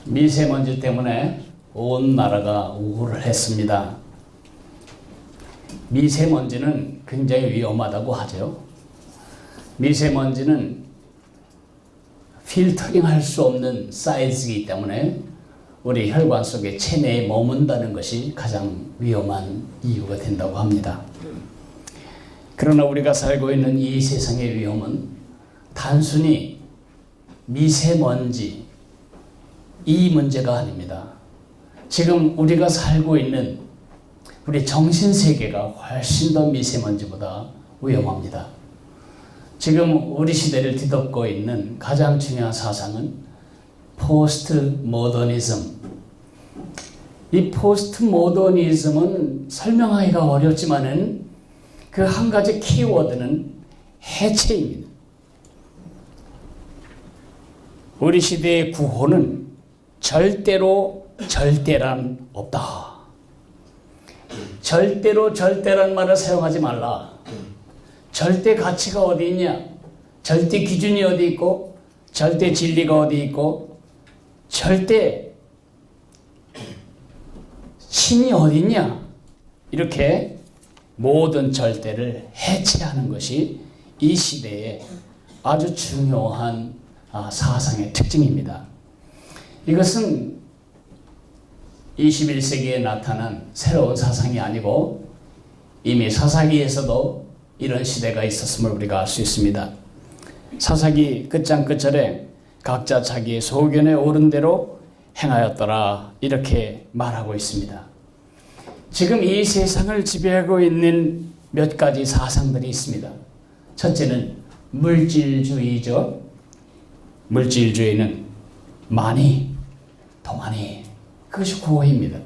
미세먼지 때문에 온 나라가 우울을 했습니다. 미세먼지는 굉장히 위험하다고 하죠. 미세먼지는 필터링 할 수 없는 사이즈이기 때문에 우리 혈관 속에 체내에 머문다는 것이 가장 위험한 이유가 된다고 합니다. 그러나 우리가 살고 있는 이 세상의 위험은 단순히 미세먼지 이 문제가 아닙니다. 지금 우리가 살고 있는 우리 정신세계가 훨씬 더 미세먼지보다 위험합니다. 지금 우리 시대를 뒤덮고 있는 가장 중요한 사상은 포스트 모더니즘. 이 포스트 모더니즘은 설명하기가 어렵지만은 그 한 가지 키워드는 해체입니다. 우리 시대의 구호는 절대로 절대란 없다. 절대로 절대란 말을 사용하지 말라. 절대 가치가 어디 있냐? 절대 기준이 어디 있고, 절대 진리가 어디 있고, 절대 신이 어디 있냐? 이렇게 모든 절대를 해체하는 것이 이 시대의 아주 중요한 사상의 특징입니다. 이것은 21세기에 나타난 새로운 사상이 아니고 이미 사사기에서도 이런 시대가 있었음을 우리가 알 수 있습니다. 사사기 끝장 끝절에 각자 자기의 소견에 오른 대로 행하였더라 이렇게 말하고 있습니다. 지금 이 세상을 지배하고 있는 몇 가지 사상들이 있습니다. 첫째는 물질주의죠. 물질주의는 많이, 더 많이, 그것이 구호입니다.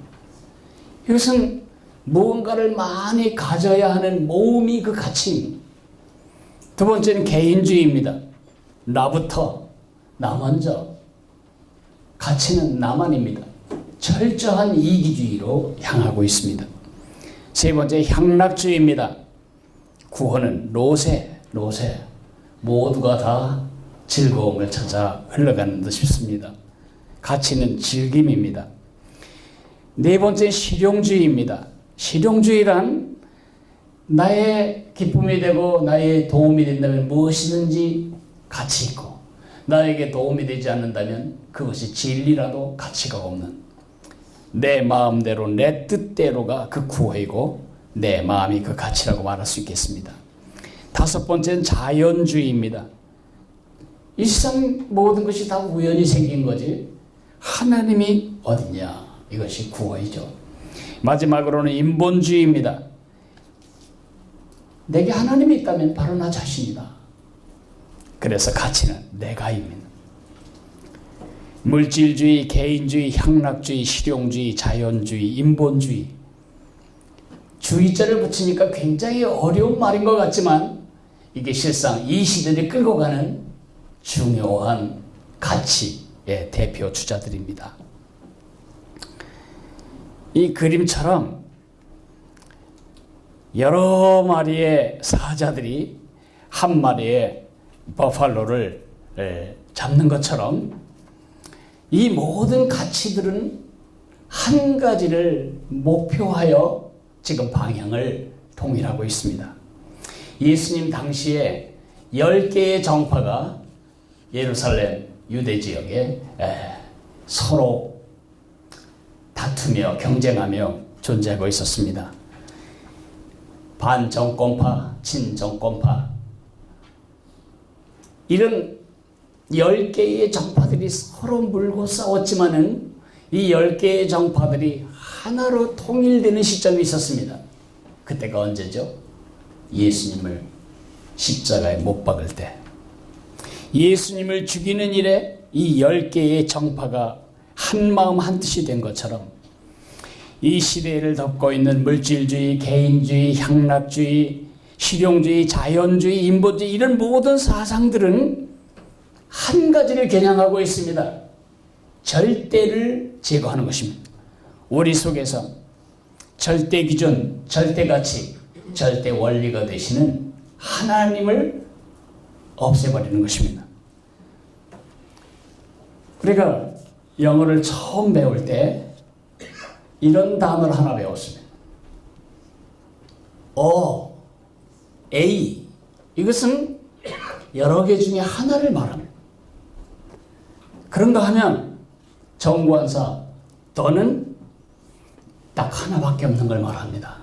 이것은 무언가를 많이 가져야 하는 모험이 그 가치입니다. 두 번째는 개인주의입니다. 나부터, 나 먼저, 가치는 나만입니다. 철저한 이기주의로 향하고 있습니다. 세 번째 향락주의입니다. 구호는 노세, 모두가 다 즐거움을 찾아 흘러가는 듯 싶습니다. 가치는 즐김입니다. 네 번째 실용주의입니다. 실용주의란 나의 기쁨이 되고 나의 도움이 된다면 무엇이든지 가치 있고 나에게 도움이 되지 않는다면 그것이 진리라도 가치가 없는 내 마음대로 내 뜻대로가 그 구호이고 내 마음이 그 가치라고 말할 수 있겠습니다. 다섯 번째는 자연주의입니다. 이 세상 모든 것이 다 우연히 생긴 거지 하나님이 어디냐 이것이 구호이죠. 마지막으로는 인본주의입니다. 내게 하나님이 있다면 바로 나 자신이다. 그래서 가치는 내가입니다. 물질주의, 개인주의, 향락주의, 실용주의, 자연주의, 인본주의. 주의자를 붙이니까 굉장히 어려운 말인 것 같지만 이게 실상 이 시대를 끌고 가는 중요한 가치의 대표 주자들입니다. 이 그림처럼 여러 마리의 사자들이 한 마리의 버팔로를 잡는 것처럼 이 모든 가치들은 한 가지를 목표하여 지금 방향을 통일하고 있습니다. 예수님 당시에 10개의 정파가 예루살렘 유대 지역에 서로 다투며 경쟁하며 존재하고 있었습니다. 반정권파, 친정권파 이런 10개의 정파들이 서로 물고 싸웠지만은 이 10개의 정파들이 하나로 통일되는 시점이 있었습니다. 그때가 언제죠? 예수님을 십자가에 못 박을 때. 예수님을 죽이는 일에 이 10개의 정파가 한 마음 한 뜻이 된 것처럼 이 시대를 덮고 있는 물질주의, 개인주의, 향락주의, 실용주의, 자연주의, 인본주의 이런 모든 사상들은 한 가지를 겨냥하고 있습니다. 절대를 제거하는 것입니다. 우리 속에서 절대 기준, 절대 가치, 절대 원리가 되시는 하나님을 없애버리는 것입니다. 우리가 영어를 처음 배울 때 이런 단어를 하나 배웠습니다. A. 이것은 여러 개 중에 하나를 말합니다. 그런가 하면 정관사 더는 딱 하나밖에 없는 걸 말합니다.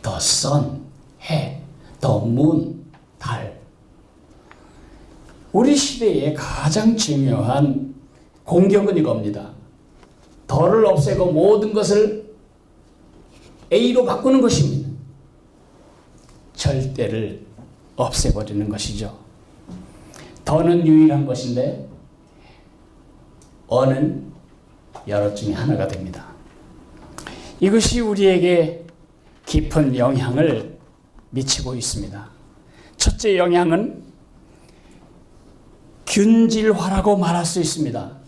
The sun, 해, the moon, 달. 우리 시대의 가장 중요한 공격은 이겁니다. 더를 없애고 모든 것을 A로 바꾸는 것입니다. 절대를 없애버리는 것이죠. 더는 유일한 것인데 어는 여러 중에 하나가 됩니다. 이것이 우리에게 깊은 영향을 미치고 있습니다. 첫째 영향은 균질화라고 말할 수 있습니다.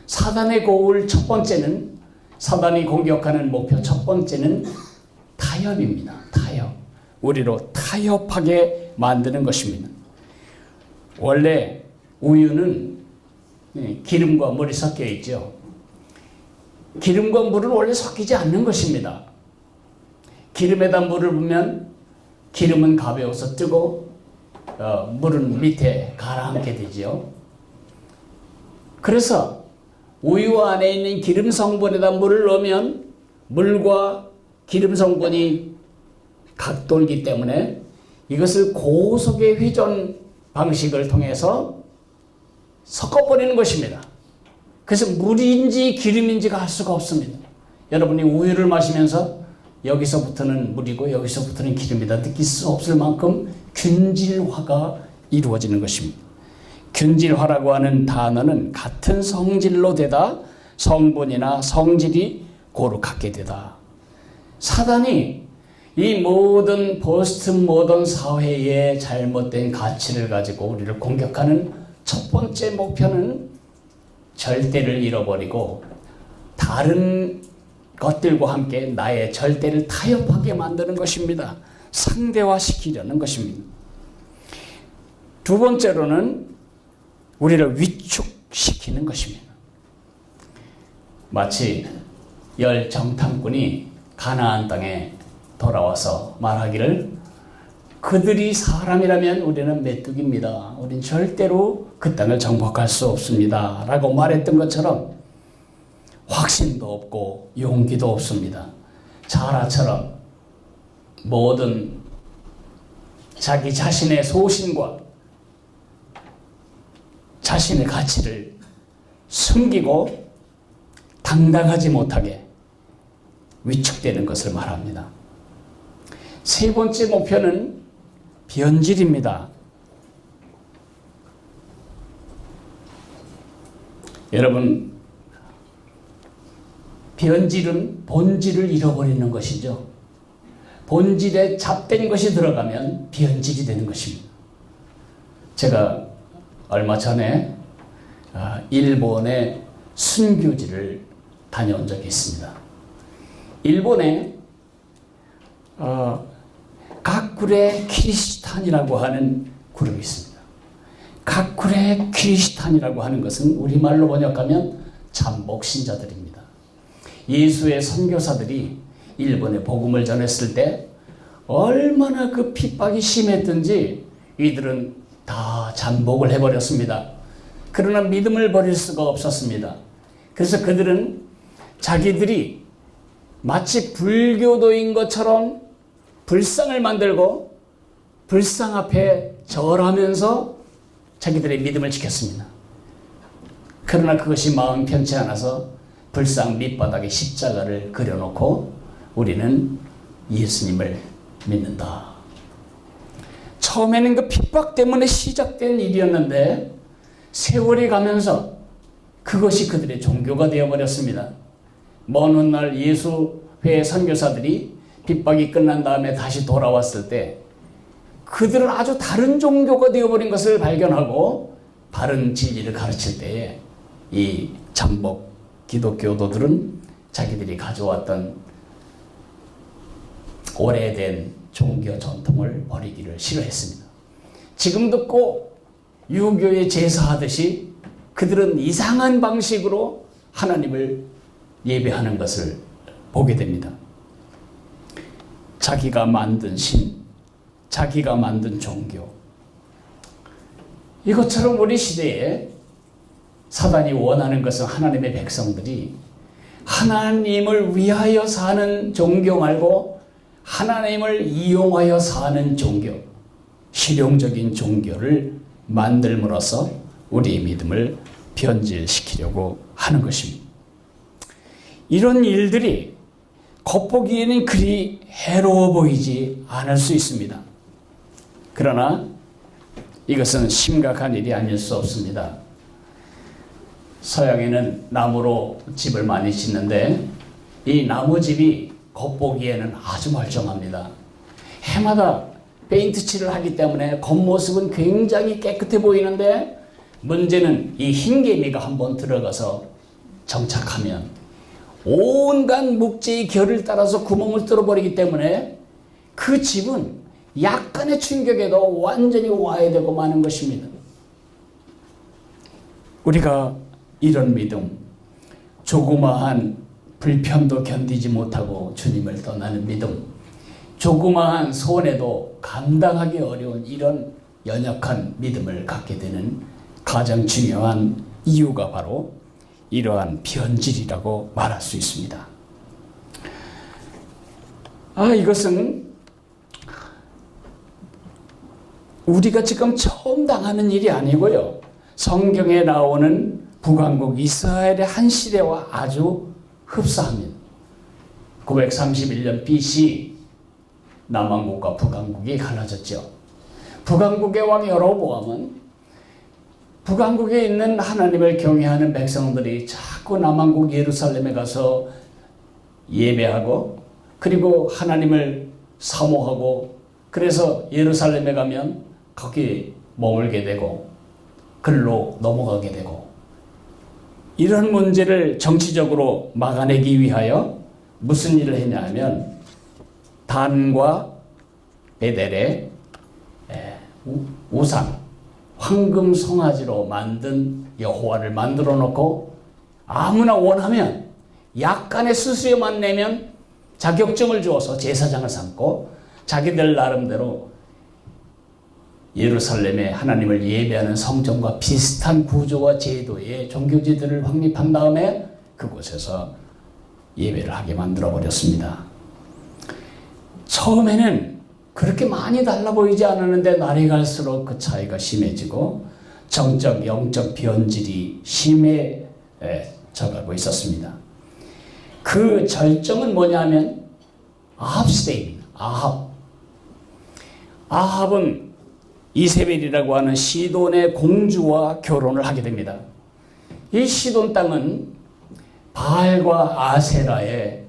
사단의 고울 첫 번째는, 사단이 공격하는 목표 첫 번째는 타협입니다. 타협. 우리로 타협하게 만드는 것입니다. 원래 우유는 기름과 물이 섞여 있죠. 기름과 물은 원래 섞이지 않는 것입니다. 기름에다 물을 부으면 기름은 가벼워서 뜨고 물은 밑에 가라앉게 되죠. 그래서 우유 안에 있는 기름 성분에다 물을 넣으면 물과 기름 성분이 각돌기 때문에 이것을 고속의 회전 방식을 통해서 섞어버리는 것입니다. 그래서 물인지 기름인지가 알 수가 없습니다. 여러분이 우유를 마시면서 여기서부터는 물이고 여기서부터는 기름이다 느낄 수 없을 만큼 균질화가 이루어지는 것입니다. 균질화라고 하는 단어는 같은 성질로 되다 성분이나 성질이 고루 같게 되다. 사단이 이 모든 포스트 모던 사회의 잘못된 가치를 가지고 우리를 공격하는 첫 번째 목표는 절대를 잃어버리고 다른 것들과 함께 나의 절대를 타협하게 만드는 것입니다. 상대화시키려는 것입니다. 두 번째로는 우리를 위축시키는 것입니다. 마치 열 정탐꾼이 가나안 땅에 돌아와서 말하기를 그들이 사람이라면 우리는 메뚜기입니다. 우린 절대로 그 땅을 정복할 수 없습니다. 라고 말했던 것처럼 확신도 없고 용기도 없습니다. 자라처럼 모든 자기 자신의 소신과 자신의 가치를 숨기고 당당하지 못하게 위축되는 것을 말합니다. 세 번째 목표는 변질입니다. 여러분, 변질은 본질을 잃어버리는 것이죠. 본질에 잡된 것이 들어가면 변질이 되는 것입니다. 제가 얼마 전에 일본의 순교지를 다녀온 적이 있습니다. 일본에 가쿠레 키리시탄이라고 하는 그룹이 있습니다. 가쿠레 키리시탄이라고 하는 것은 우리말로 번역하면 잠복신자들입니다. 예수의 선교사들이 일본에 복음을 전했을 때 얼마나 그 핍박이 심했든지 이들은 다 잠복을 해버렸습니다. 그러나 믿음을 버릴 수가 없었습니다. 그래서 그들은 자기들이 마치 불교도인 것처럼 불상을 만들고 불상 앞에 절하면서 자기들의 믿음을 지켰습니다. 그러나 그것이 마음 편치 않아서 불상 밑바닥에 십자가를 그려놓고 우리는 예수님을 믿는다. 처음에는 그 핍박 때문에 시작된 일이었는데 세월이 가면서 그것이 그들의 종교가 되어버렸습니다. 먼 훗날 예수회 선교사들이 핍박이 끝난 다음에 다시 돌아왔을 때 그들은 아주 다른 종교가 되어버린 것을 발견하고 바른 진리를 가르칠 때에 이 잠복 기독교도들은 자기들이 가져왔던 오래된 종교 전통을 버리기를 싫어했습니다. 지금도 꼭 유교에 제사하듯이 그들은 이상한 방식으로 하나님을 예배하는 것을 보게 됩니다. 자기가 만든 신, 자기가 만든 종교. 이것처럼 우리 시대에 사단이 원하는 것은 하나님의 백성들이 하나님을 위하여 사는 종교 말고 하나님을 이용하여 사는 종교, 실용적인 종교를 만들므로써 우리의 믿음을 변질시키려고 하는 것입니다. 이런 일들이 겉보기에는 그리 해로워 보이지 않을 수 있습니다. 그러나 이것은 심각한 일이 아닐 수 없습니다. 서양에는 나무로 집을 많이 짓는데 이 나무집이 겉보기에는 아주 멀쩡합니다. 해마다 페인트 칠을 하기 때문에 겉모습은 굉장히 깨끗해 보이는데 문제는 이 흰개미가 한번 들어가서 정착하면 온갖 목재의 결을 따라서 구멍을 뚫어버리기 때문에 그 집은 약간의 충격에도 완전히 와해되고 마는 것입니다. 우리가 이런 믿음, 조그마한 불편도 견디지 못하고 주님을 떠나는 믿음, 조그마한 손해도 감당하기 어려운 이런 연약한 믿음을 갖게 되는 가장 중요한 이유가 바로 이러한 변질이라고 말할 수 있습니다. 이것은 우리가 지금 처음 당하는 일이 아니고요. 성경에 나오는 북왕국 이스라엘의 한 시대와 아주 흡사합니다. 931년 BC 남왕국과 북왕국이 갈라졌죠. 북왕국의 왕 여로보암은 북왕국에 있는 하나님을 경외하는 백성들이 자꾸 남왕국 예루살렘에 가서 예배하고 그리고 하나님을 사모하고 그래서 예루살렘에 가면 거기 머물게 되고 글로 넘어가게 되고 이런 문제를 정치적으로 막아내기 위하여 무슨 일을 했냐면 단과 베델의 우상 황금 송아지로 만든 여호와를 만들어 놓고 아무나 원하면 약간의 수수료만 내면 자격증을 주어서 제사장을 삼고 자기들 나름대로 예루살렘에 하나님을 예배하는 성전과 비슷한 구조와 제도의 종교지들을 확립한 다음에 그곳에서 예배를 하게 만들어 버렸습니다. 처음에는 그렇게 많이 달라 보이지 않았는데 날이 갈수록 그 차이가 심해지고 정적, 영적 변질이 심해져가고 있었습니다. 그 절정은 뭐냐면 아합 시대입니다. 아합은 이세벨이라고 하는 시돈의 공주와 결혼을 하게 됩니다. 이 시돈 땅은 바알과 아세라의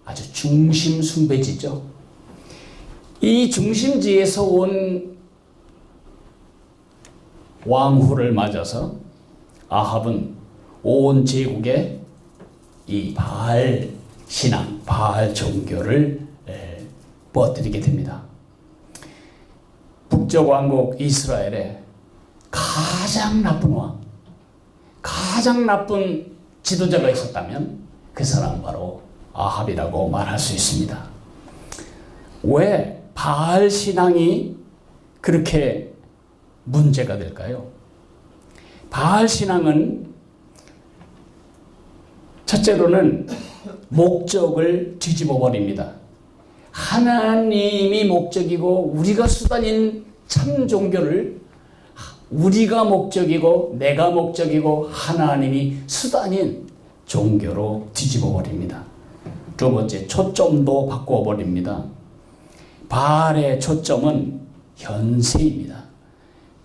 아주 중심 숭배지죠. 이 중심지에서 온 왕후를 맞아서 아합은 온 제국에 이 바알 신앙, 바알 종교를 퍼뜨리게 됩니다. 북쪽 왕국 이스라엘의 가장 나쁜 왕, 가장 나쁜 지도자가 있었다면 그 사람 바로 아합이라고 말할 수 있습니다. 왜 바알 신앙이 그렇게 문제가 될까요? 바알 신앙은 첫째로는 목적을 뒤집어 버립니다. 하나님이 목적이고 우리가 수단인 참 종교를 우리가 목적이고 내가 목적이고 하나님이 수단인 종교로 뒤집어 버립니다. 두 번째, 초점도 바꾸어 버립니다. 바알의 초점은 현세입니다.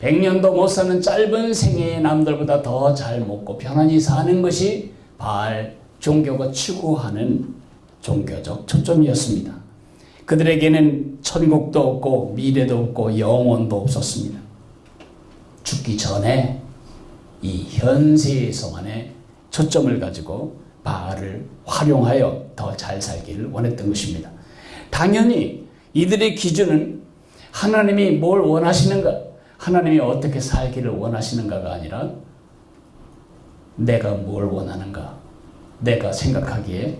100년도 못 사는 짧은 생애에 남들보다 더 잘 먹고 편안히 사는 것이 바알 종교가 추구하는 종교적 초점이었습니다. 그들에게는 천국도 없고 미래도 없고 영원도 없었습니다. 죽기 전에 이 현세에서만의 초점을 가지고 바알을 활용하여 더 잘 살기를 원했던 것입니다. 당연히 이들의 기준은 하나님이 뭘 원하시는가, 하나님이 어떻게 살기를 원하시는가가 아니라 내가 뭘 원하는가, 내가 생각하기에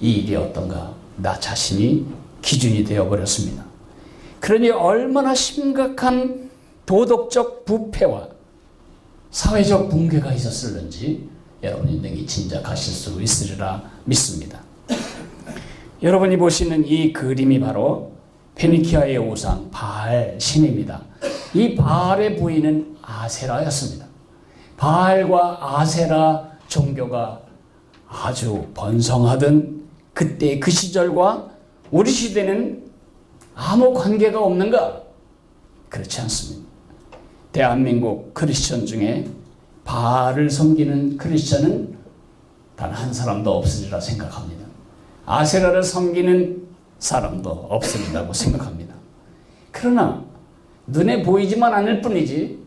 이 일이 어떤가, 나 자신이 기준이 되어버렸습니다. 그러니 얼마나 심각한 도덕적 부패와 사회적 붕괴가 있었을는지 여러분이 능히 짐작하실 수 있으리라 믿습니다. 여러분이 보시는 이 그림이 바로 페니키아의 우상 바알 신입니다. 이 바알의 부인은 아세라였습니다. 바알과 아세라 종교가 아주 번성하던 그때 그 시절과 우리 시대는 아무 관계가 없는가? 그렇지 않습니다. 대한민국 크리스천 중에 바알을 섬기는 크리스천은 단 한 사람도 없으리라 생각합니다. 아세라를 섬기는 사람도 없으리라고 생각합니다. 그러나 눈에 보이지만 않을 뿐이지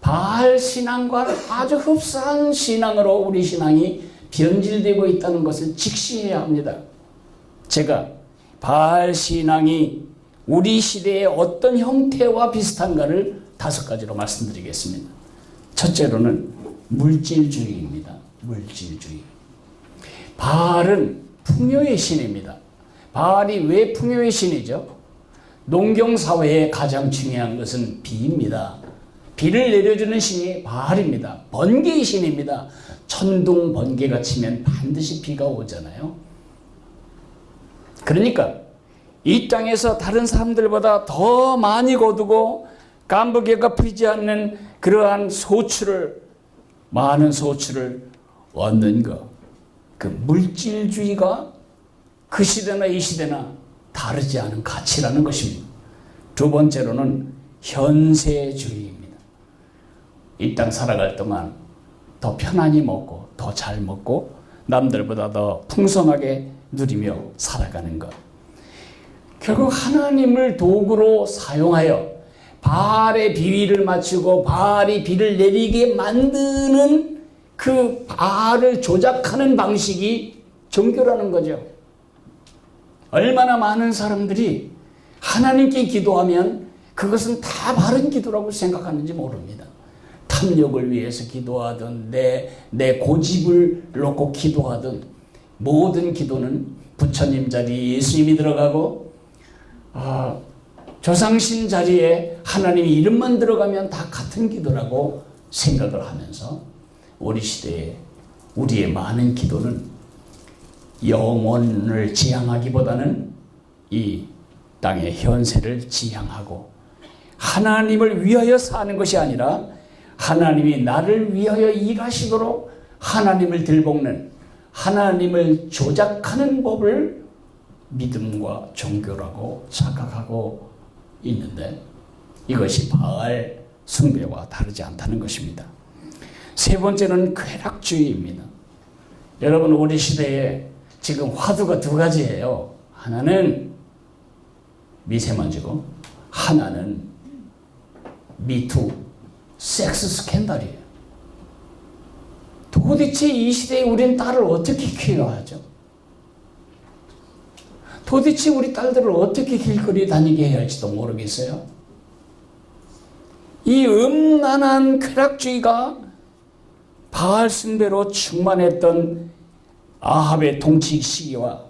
바알 신앙과 아주 흡사한 신앙으로 우리 신앙이 변질되고 있다는 것을 직시해야 합니다. 제가 바알 신앙이 우리 시대의 어떤 형태와 비슷한가를 5가지로 말씀드리겠습니다. 첫째로는 물질주의입니다. 물질주의. 바알은 풍요의 신입니다. 바알이 왜 풍요의 신이죠? 농경사회의 가장 중요한 것은 비입니다. 비를 내려주는 신이 바알입니다. 번개의 신입니다. 천둥 번개가 치면 반드시 비가 오잖아요. 그러니까 이 땅에서 다른 사람들보다 더 많이 거두고 깐부게가 피지 않는 그러한 많은 소출을 얻는 것. 그 물질주의가 그 시대나 이 시대나 다르지 않은 가치라는 것입니다. 두 번째로는 현세주의입니다. 이 땅 살아갈 동안 더 편안히 먹고 더 잘 먹고 남들보다 더 풍성하게 누리며 살아가는 것. 결국 하나님을 도구로 사용하여 바알의 비위를 맞추고 바알이 비를 내리게 만드는 그 바알을 조작하는 방식이 종교라는 거죠. 얼마나 많은 사람들이 하나님께 기도하면 그것은 다 바른 기도라고 생각하는지 모릅니다. 탐욕을 위해서 기도하든 내 고집을 놓고 기도하든 모든 기도는 부처님 자리에 예수님이 들어가고 조상신 자리에 하나님의 이름만 들어가면 다 같은 기도라고 생각을 하면서 우리 시대에 우리의 많은 기도는 영혼을 지향하기보다는 이 땅의 현세를 지향하고 하나님을 위하여 사는 것이 아니라 하나님이 나를 위하여 일하시도록 하나님을 들볶는 하나님을 조작하는 법을 믿음과 종교라고 착각하고 있는데 이것이 바알 숭배와 다르지 않다는 것입니다. 세 번째는 쾌락주의입니다. 여러분 우리 시대에 지금 화두가 2가지예요. 하나는 미세먼지고 하나는 미투 섹스 스캔들이에요. 도대체 이 시대에 우리는 딸을 어떻게 키워야죠? 도대체 우리 딸들을 어떻게 길거리에 다니게 해야 할지도 모르겠어요. 이 음란한 쾌락주의가 바알 숭배로 충만했던 아합의 통치 시기와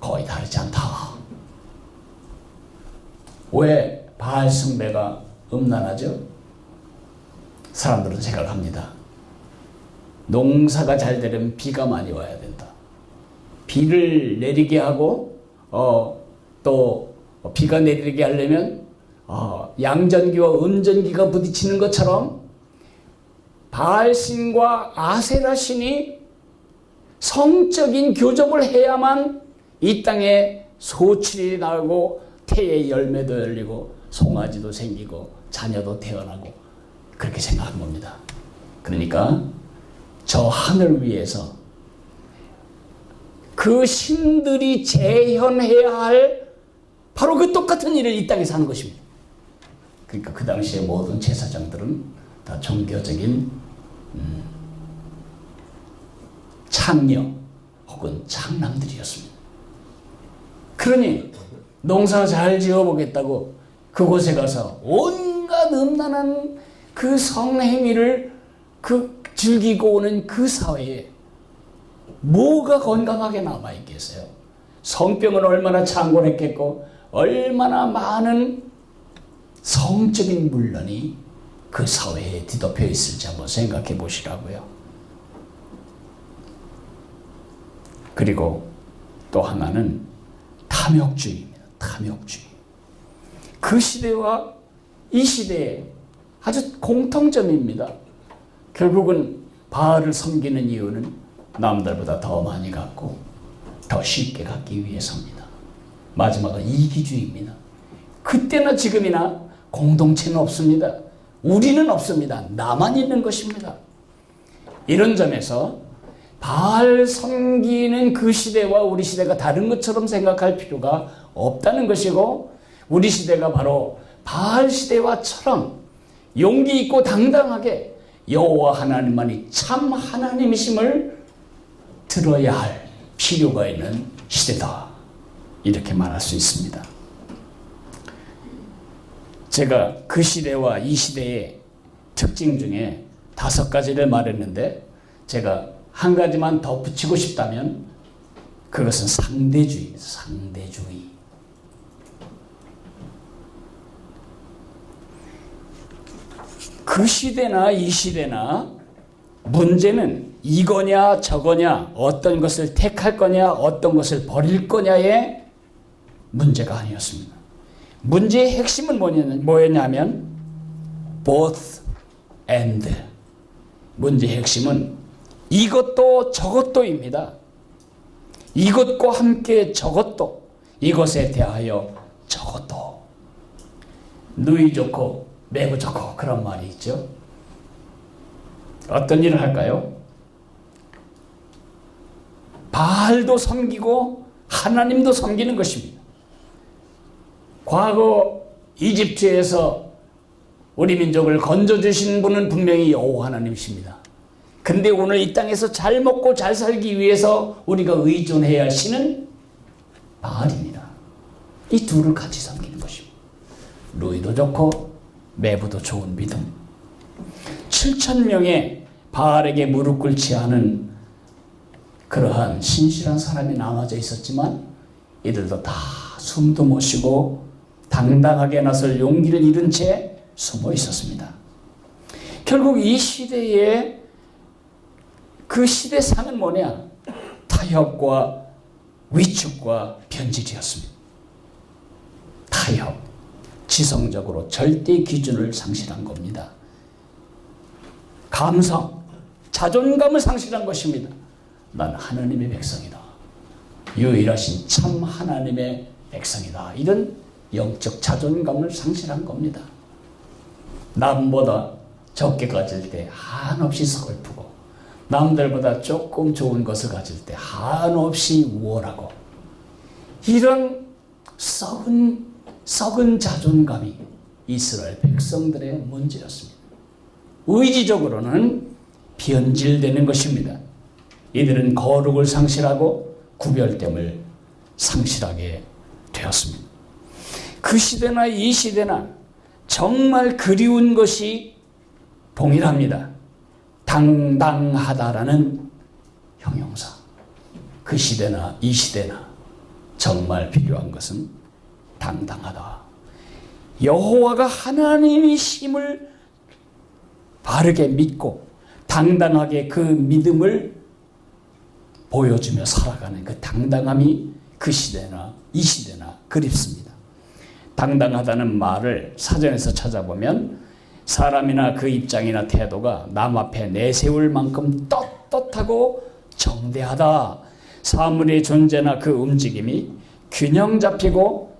거의 다르지 않다. 왜 바알 숭배가 음란하죠? 사람들은 생각합니다. 농사가 잘 되려면 비가 많이 와야 된다. 비를 내리게 하고 또 비가 내리게 하려면 양전기와 음전기가 부딪히는 것처럼 바알신과 아세라신이 성적인 교접을 해야만 이 땅에 소출이 나고 태의 열매도 열리고 송아지도 생기고 자녀도 태어나고 그렇게 생각한 겁니다. 그러니까 저 하늘 위에서 그 신들이 재현해야 할 바로 그 똑같은 일을 이 땅에서 하는 것입니다. 그러니까 그 당시에 모든 제사장들은 다 종교적인 창녀 혹은 창남들이었습니다. 그러니 농사 잘 지어보겠다고 그곳에 가서 온갖 음란한 그 성행위를 즐기고 오는 그 사회에 뭐가 건강하게 남아있겠어요? 성병은 얼마나 창궐했겠고 얼마나 많은 성적인 문란이 그 사회에 뒤덮여 있을지 한번 생각해 보시라고요. 그리고 또 하나는 탐욕주의입니다. 탐욕주의. 그 시대와 이 시대에 아주 공통점입니다. 결국은 바알을 섬기는 이유는 남들보다 더 많이 갖고 더 쉽게 갖기 위해서입니다. 마지막은 이기주의입니다. 그때나 지금이나 공동체는 없습니다. 우리는 없습니다. 나만 있는 것입니다. 이런 점에서 바알 섬기는 그 시대와 우리 시대가 다른 것처럼 생각할 필요가 없다는 것이고, 우리 시대가 바로 바알 시대와처럼 용기 있고 당당하게 여호와 하나님만이 참 하나님이심을 들어야 할 필요가 있는 시대다, 이렇게 말할 수 있습니다. 제가 그 시대와 이 시대의 특징 중에 5가지를 말했는데, 제가 한 가지만 더 붙이고 싶다면 그것은 상대주의입니다. 상대주의. 그 시대나 이 시대나 문제는 이거냐 저거냐, 어떤 것을 택할 거냐 어떤 것을 버릴 거냐의 문제가 아니었습니다. 문제의 핵심은 뭐였냐면 both and. 문제의 핵심은 이것도 저것도입니다. 이것과 함께 저것도, 이것에 대하여 저것도. 누이 좋고 매부 좋고 그런 말이 있죠. 어떤 일을 할까요? 바알도 섬기고 하나님도 섬기는 것입니다. 과거 이집트에서 우리 민족을 건져주신 분은 분명히 여호와 하나님이십니다. 근데 오늘 이 땅에서 잘 먹고 잘 살기 위해서 우리가 의존해야 할 신은 바알입니다. 이 둘을 같이 섬기는 것입니다. 루이도 좋고 매부도 좋은 믿음. 7,000명의 바알에게 무릎 꿇지 않은 그러한 신실한 사람이 남아져 있었지만, 이들도 다 숨도 못 쉬고 당당하게 나설 용기를 잃은 채 숨어 있었습니다. 결국 이 시대에 그 시대상은 뭐냐? 타협과 위축과 변질이었습니다. 타협, 지성적으로 절대 기준을 상실한 겁니다. 감성, 자존감을 상실한 것입니다. 난 하나님의 백성이다. 유일하신 참 하나님의 백성이다. 이런 영적 자존감을 상실한 겁니다. 남보다 적게 가질 때 한없이 서글프고, 남들보다 조금 좋은 것을 가질 때 한없이 우월하고, 이런 썩은 자존감이 이스라엘 백성들의 문제였습니다. 의지적으로는 변질되는 것입니다. 이들은 거룩을 상실하고 구별됨을 상실하게 되었습니다. 그 시대나 이 시대나 정말 그리운 것이 동일합니다. 당당하다라는 형용사. 그 시대나 이 시대나 정말 필요한 것은 당당하다. 여호와가 하나님이심을 바르게 믿고 당당하게 그 믿음을 보여주며 살아가는 그 당당함이 그 시대나 이 시대나 그립습니다. 당당하다는 말을 사전에서 찾아보면 사람이나 그 입장이나 태도가 남 앞에 내세울 만큼 떳떳하고 정대하다. 사물의 존재나 그 움직임이 균형 잡히고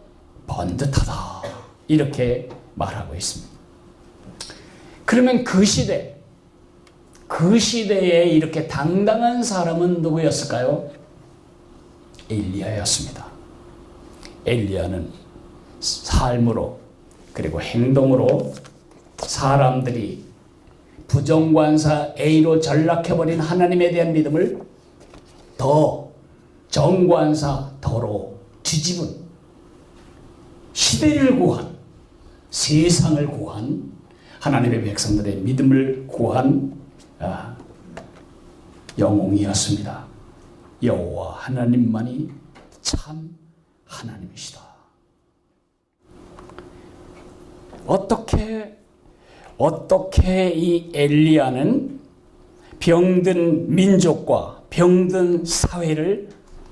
번듯하다. 이렇게 말하고 있습니다. 그러면 그 시대에 이렇게 당당한 사람은 누구였을까요? 엘리야였습니다. 엘리야는 삶으로 그리고 행동으로 사람들이 부정관사 A로 전락해버린 하나님에 대한 믿음을 더 정관사 더로 뒤집은, 시대를 구한, 세상을 구한, 하나님의 백성들의 믿음을 구한 영웅이었습니다. 여호와 하나님만이 참 하나님이시다. 어떻게 이 엘리야는 병든 민족과 병든 사회를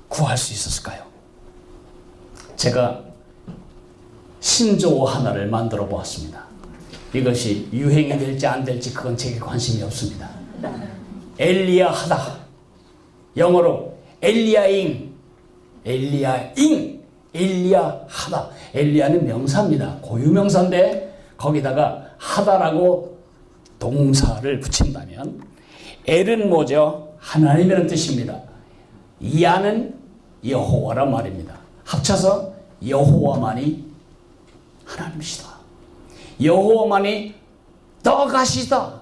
구할 수 있었을까요? 제가 신조어 하나를 만들어 보았습니다. 이것이 유행이 될지 안 될지 그건 제게 관심이 없습니다. 엘리야하다. 영어로 엘리야잉, 엘리야하다. 엘리야는 명사입니다. 고유명사인데 거기다가 하다라고 동사를 붙인다면 엘은 뭐죠? 하나님이라는 뜻입니다. 야는 여호와란 말입니다. 합쳐서 여호와만이 하나님이시다. 여호와만이 떡하시다.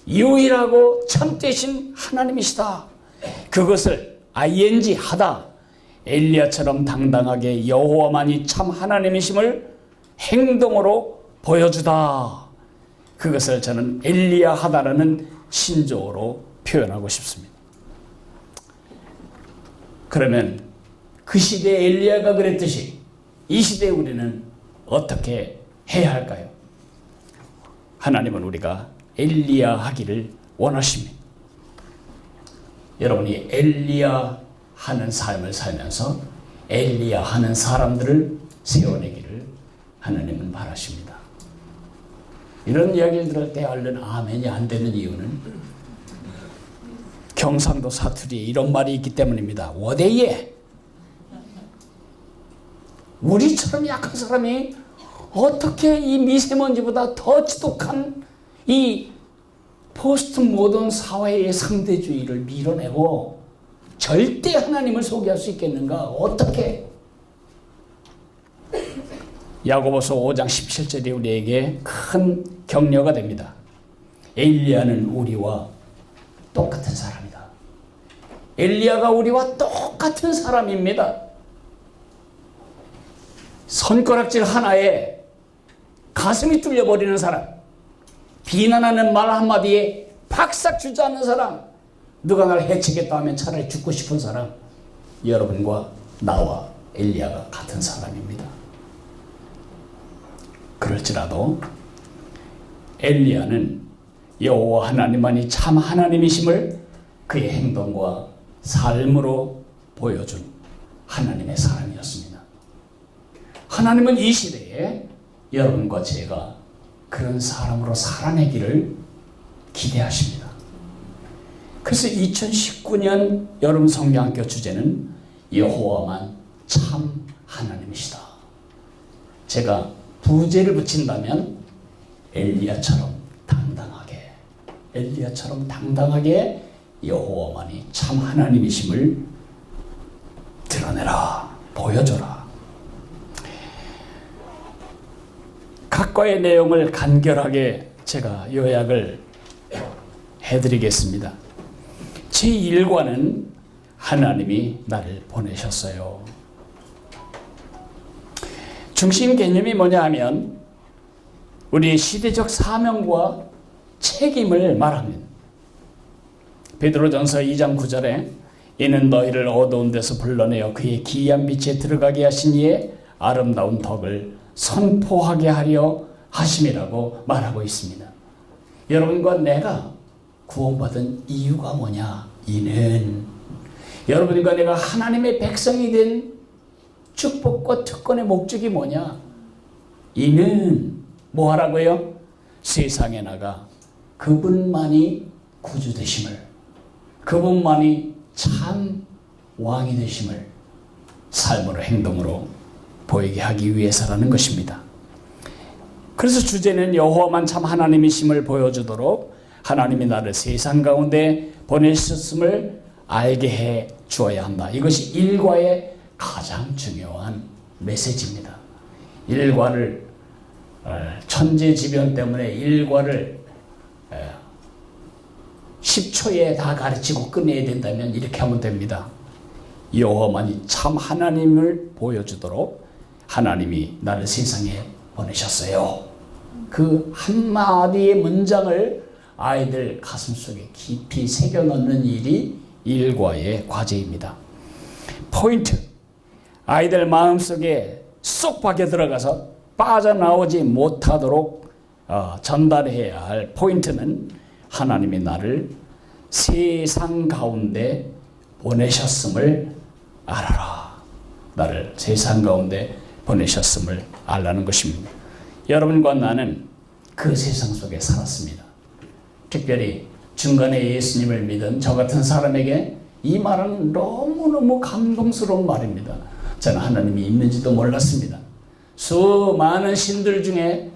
유일하고 참되신 하나님이시다. 그것을 ing 하다. 엘리야처럼 당당하게 여호와만이 참 하나님이심을 행동으로 보여주다. 그것을 저는 엘리야 하다라는 신조어로 표현하고 싶습니다. 그러면 그 시대에 엘리야가 그랬듯이 이 시대에 우리는 어떻게 해야 할까요? 하나님은 우리가 엘리야 하기를 원하십니다. 여러분이 엘리야 하는 삶을 살면서 엘리야 하는 사람들을 세워내기를 하나님은 바라십니다. 이런 이야기를 들을 때 얼른 아멘이 안 되는 이유는 경상도 사투리에 이런 말이 있기 때문입니다. 워대예. 우리처럼 약한 사람이 어떻게 이 미세먼지보다 더 지독한 이 포스트 모던 사회의 상대주의를 밀어내고 절대 하나님을 소개할 수 있겠는가? 어떻게? 야고보서 5장 17절이 우리에게 큰 격려가 됩니다. 엘리야는 우리와 똑같은 사람이다. 엘리야가 우리와 똑같은 사람입니다. 손가락질 하나에 가슴이 뚫려버리는 사람, 비난하는 말 한마디에 박삭 주저앉는 사람, 누가 날 해치겠다 하면 차라리 죽고 싶은 사람, 여러분과 나와 엘리야가 같은 사람입니다. 그럴지라도 엘리야는 여호와 하나님만이 참 하나님이심을 그의 행동과 삶으로 보여준 하나님의 사람이었습니다. 하나님은 이 시대에 여러분과 제가 그런 사람으로 살아내기를 기대하십니다. 그래서 2019년 여름 성경학교 주제는 여호와만 참 하나님이시다. 제가 부제를 붙인다면 엘리야처럼 당당하게 여호와만이 참 하나님이심을 드러내라, 보여줘라. 각과의 내용을 간결하게 제가 요약을 해드리겠습니다. 제1과는 하나님이 나를 보내셨어요. 중심 개념이 뭐냐 하면 우리의 시대적 사명과 책임을 말합니다. 베드로전서 2장 9절에 이는 너희를 어두운 데서 불러내어 그의 기이한 빛에 들어가게 하신 이의 아름다운 덕을 선포하게 하려 하심이라고 말하고 있습니다. 여러분과 내가 구원받은 이유가 뭐냐? 이는 여러분과 내가 하나님의 백성이 된 축복과 특권의 목적이 뭐냐? 이는 뭐 하라고요? 세상에 나가 그분만이 구주 되심을, 그분만이 참 왕이 되심을 삶으로 행동으로 보이게 하기 위해서라는 것입니다. 그래서 주제는 여호와만 참 하나님이심을 보여주도록 하나님이 나를 세상 가운데 보내셨음을 알게 해 주어야 한다. 이것이 일과의 가장 중요한 메시지입니다. 일과를 천재지변 때문에 일과를 10초에 다 가르치고 끝내야 된다면 이렇게 하면 됩니다. 여호와만이 참 하나님을 보여주도록 하나님이 나를 세상에 보내셨어요. 그 한마디의 문장을 아이들 가슴속에 깊이 새겨넣는 일이 일과의 과제입니다. 포인트. 아이들 마음속에 쏙 박혀 들어가서 빠져나오지 못하도록 전달해야 할 포인트는 하나님이 나를 세상 가운데 보내셨음을 알아라. 나를 세상 가운데 보내셨음을 알라는 것입니다. 여러분과 나는 그 세상 속에 살았습니다. 특별히 중간에 예수님을 믿은 저 같은 사람에게 이 말은 너무너무 감동스러운 말입니다. 저는 하나님이 있는지도 몰랐습니다. 수많은 신들 중에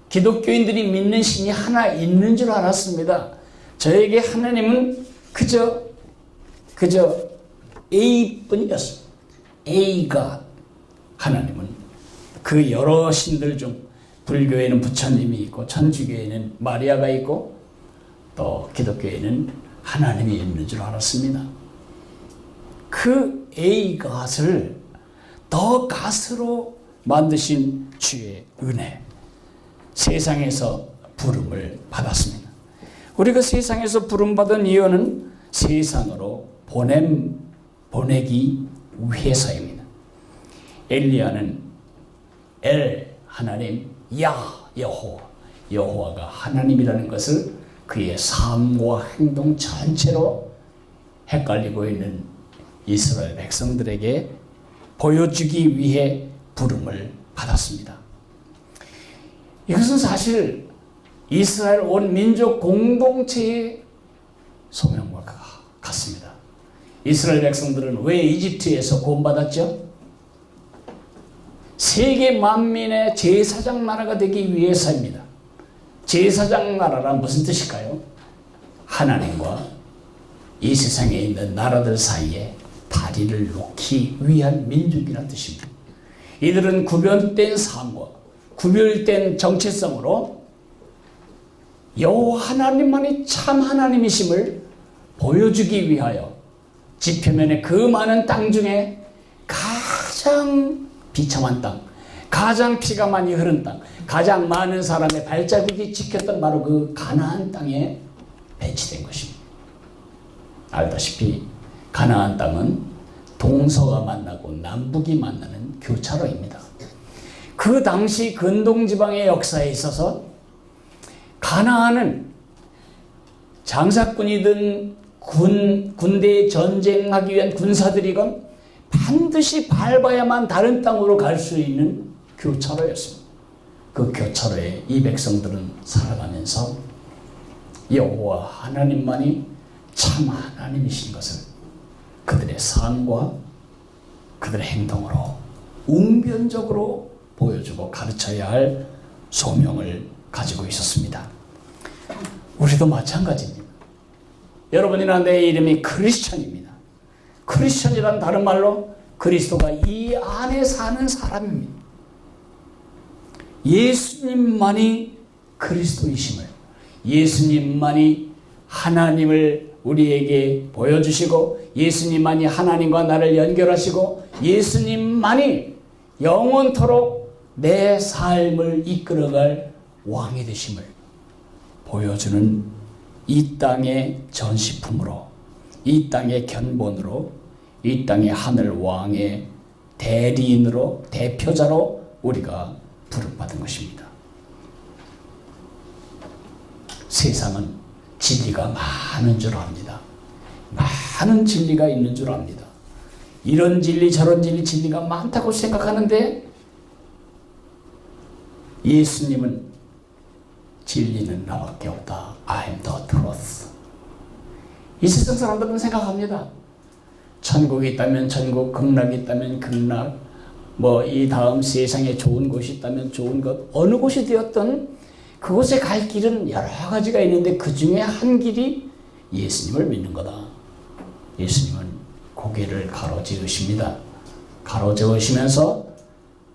기독교인들이 믿는 신이 하나 있는 줄 알았습니다. 저에게 하나님은 그저 A뿐이었습니다. A가 하나님은 그 여러 신들 중 불교에는 부처님이 있고 천주교에는 마리아가 있고 또 기독교에는 하나님이 있는 줄 알았습니다. 그 A갓을 더 갓으로 만드신 주의 은혜, 세상에서 부름을 받았습니다. 우리가 세상에서 부름받은 이유는 세상으로 보내기 위해서입니다. 엘리야는 엘 하나님, 여호와가 하나님이라는 것을 그의 삶과 행동 전체로 헷갈리고 있는 이스라엘 백성들에게 보여주기 위해 부름을 받았습니다. 이것은 사실 이스라엘 온 민족 공동체의 소명과 같습니다. 이스라엘 백성들은 왜 이집트에서 구원받았죠? 세계 만민의 제사장 나라가 되기 위해서입니다. 제사장 나라란 무슨 뜻일까요? 하나님과 이 세상에 있는 나라들 사이에 다리를 놓기 위한 민족이라는 뜻입니다. 이들은 구별된 삶과 구별된 정체성으로 여호와 하나님만이 참 하나님이심을 보여주기 위하여 지표면의 그 많은 땅 중에 가장 비참한 땅, 가장 피가 많이 흐른 땅, 가장 많은 사람의 발자국이 찍혔던 바로 그 가나안 땅에 배치된 것입니다. 알다시피 가나안 땅은 동서가 만나고 남북이 만나는 교차로입니다. 그 당시 근동지방의 역사에 있어서 가나안은 장사꾼이든 군대에 전쟁하기 위한 군사들이건 반드시 밟아야만 다른 땅으로 갈 수 있는 교차로였습니다. 그 교차로에 이 백성들은 살아가면서 여호와 하나님만이 참 하나님이신 것을 그들의 삶과 그들의 행동으로 웅변적으로 보여주고 가르쳐야 할 소명을 가지고 있었습니다. 우리도 마찬가지입니다. 여러분이나 내 이름이 크리스천입니다. 크리스천이란 다른 말로 그리스도가 이 안에 사는 사람입니다. 예수님만이 그리스도이심을, 예수님만이 하나님을 우리에게 보여주시고, 예수님만이 하나님과 나를 연결하시고, 예수님만이 영원토록 내 삶을 이끌어갈 왕이 되심을 보여주는 이 땅의 전시품으로, 이 땅의 견본으로, 이 땅의 하늘 왕의 대리인으로, 대표자로 우리가 부름받은 것입니다. 세상은 진리가 많은 줄 압니다. 많은 진리가 있는 줄 압니다. 이런 진리 저런 진리가 많다고 생각하는데 예수님은 진리는 나밖에 없다. I am the truth. 이 세상 사람들은 생각합니다. 천국이 있다면 천국, 극락이 있다면 극락, 이 다음 세상에 좋은 곳이 있다면 좋은 것, 어느 곳이 되었든 그곳에 갈 길은 여러 가지가 있는데 그 중에 한 길이 예수님을 믿는 거다. 예수님은 고개를 가로지으십니다. 가로지으시면서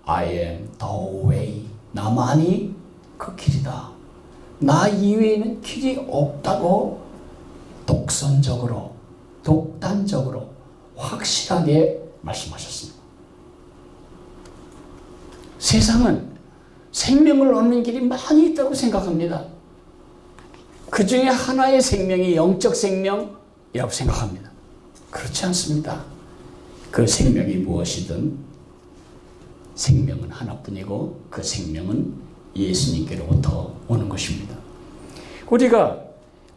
I am the way. 나만이 그 길이다. 나 이외에는 길이 없다고 독선적으로, 독단적으로 확실하게 말씀하셨습니다. 세상은 생명을 얻는 길이 많이 있다고 생각합니다. 그 중에 하나의 생명이 영적 생명이라고 생각합니다. 그렇지 않습니다. 그 생명이 무엇이든 생명은 하나뿐이고 그 생명은 예수님께로부터 오는 것입니다.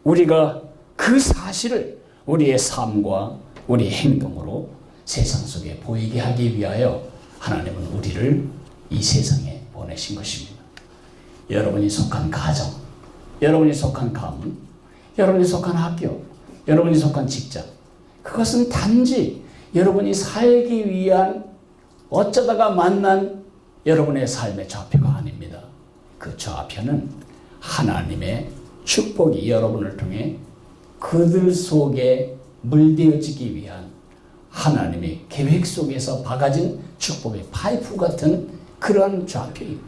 우리가 그 사실을 우리의 삶과 우리의 행동으로 세상 속에 보이게 하기 위하여 하나님은 우리를 이 세상에 보내신 것입니다. 여러분이 속한 가정, 여러분이 속한 가문, 여러분이 속한 학교, 여러분이 속한 직장, 그것은 단지 여러분이 살기 위한 어쩌다가 만난 여러분의 삶의 좌표가 아닙니다. 그 좌표는 하나님의 축복이 여러분을 통해 그들 속에 물들여지기 위한 하나님의 계획 속에서 박아진 축복의 파이프 같은 그런 좌표입니다.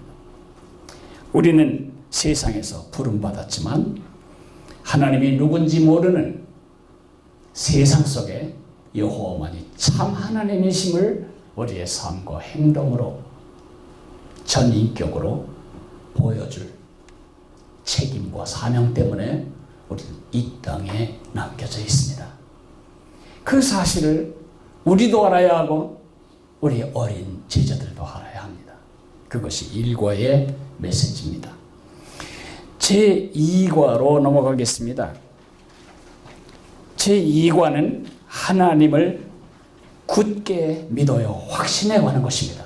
우리는 세상에서 부름받았지만 하나님이 누군지 모르는 세상 속에 여호와만이 참 하나님이심을 우리의 삶과 행동으로 전인격으로 보여줄 책임과 사명 때문에 우리는 이 땅에 남겨져 있습니다. 그 사실을 우리도 알아야 하고 우리 어린 제자들도 알아야 합니다. 그것이 일과의 메시지입니다. 제2과로 넘어가겠습니다. 제2과는 하나님을 굳게 믿어요. 확신에 관한 것입니다.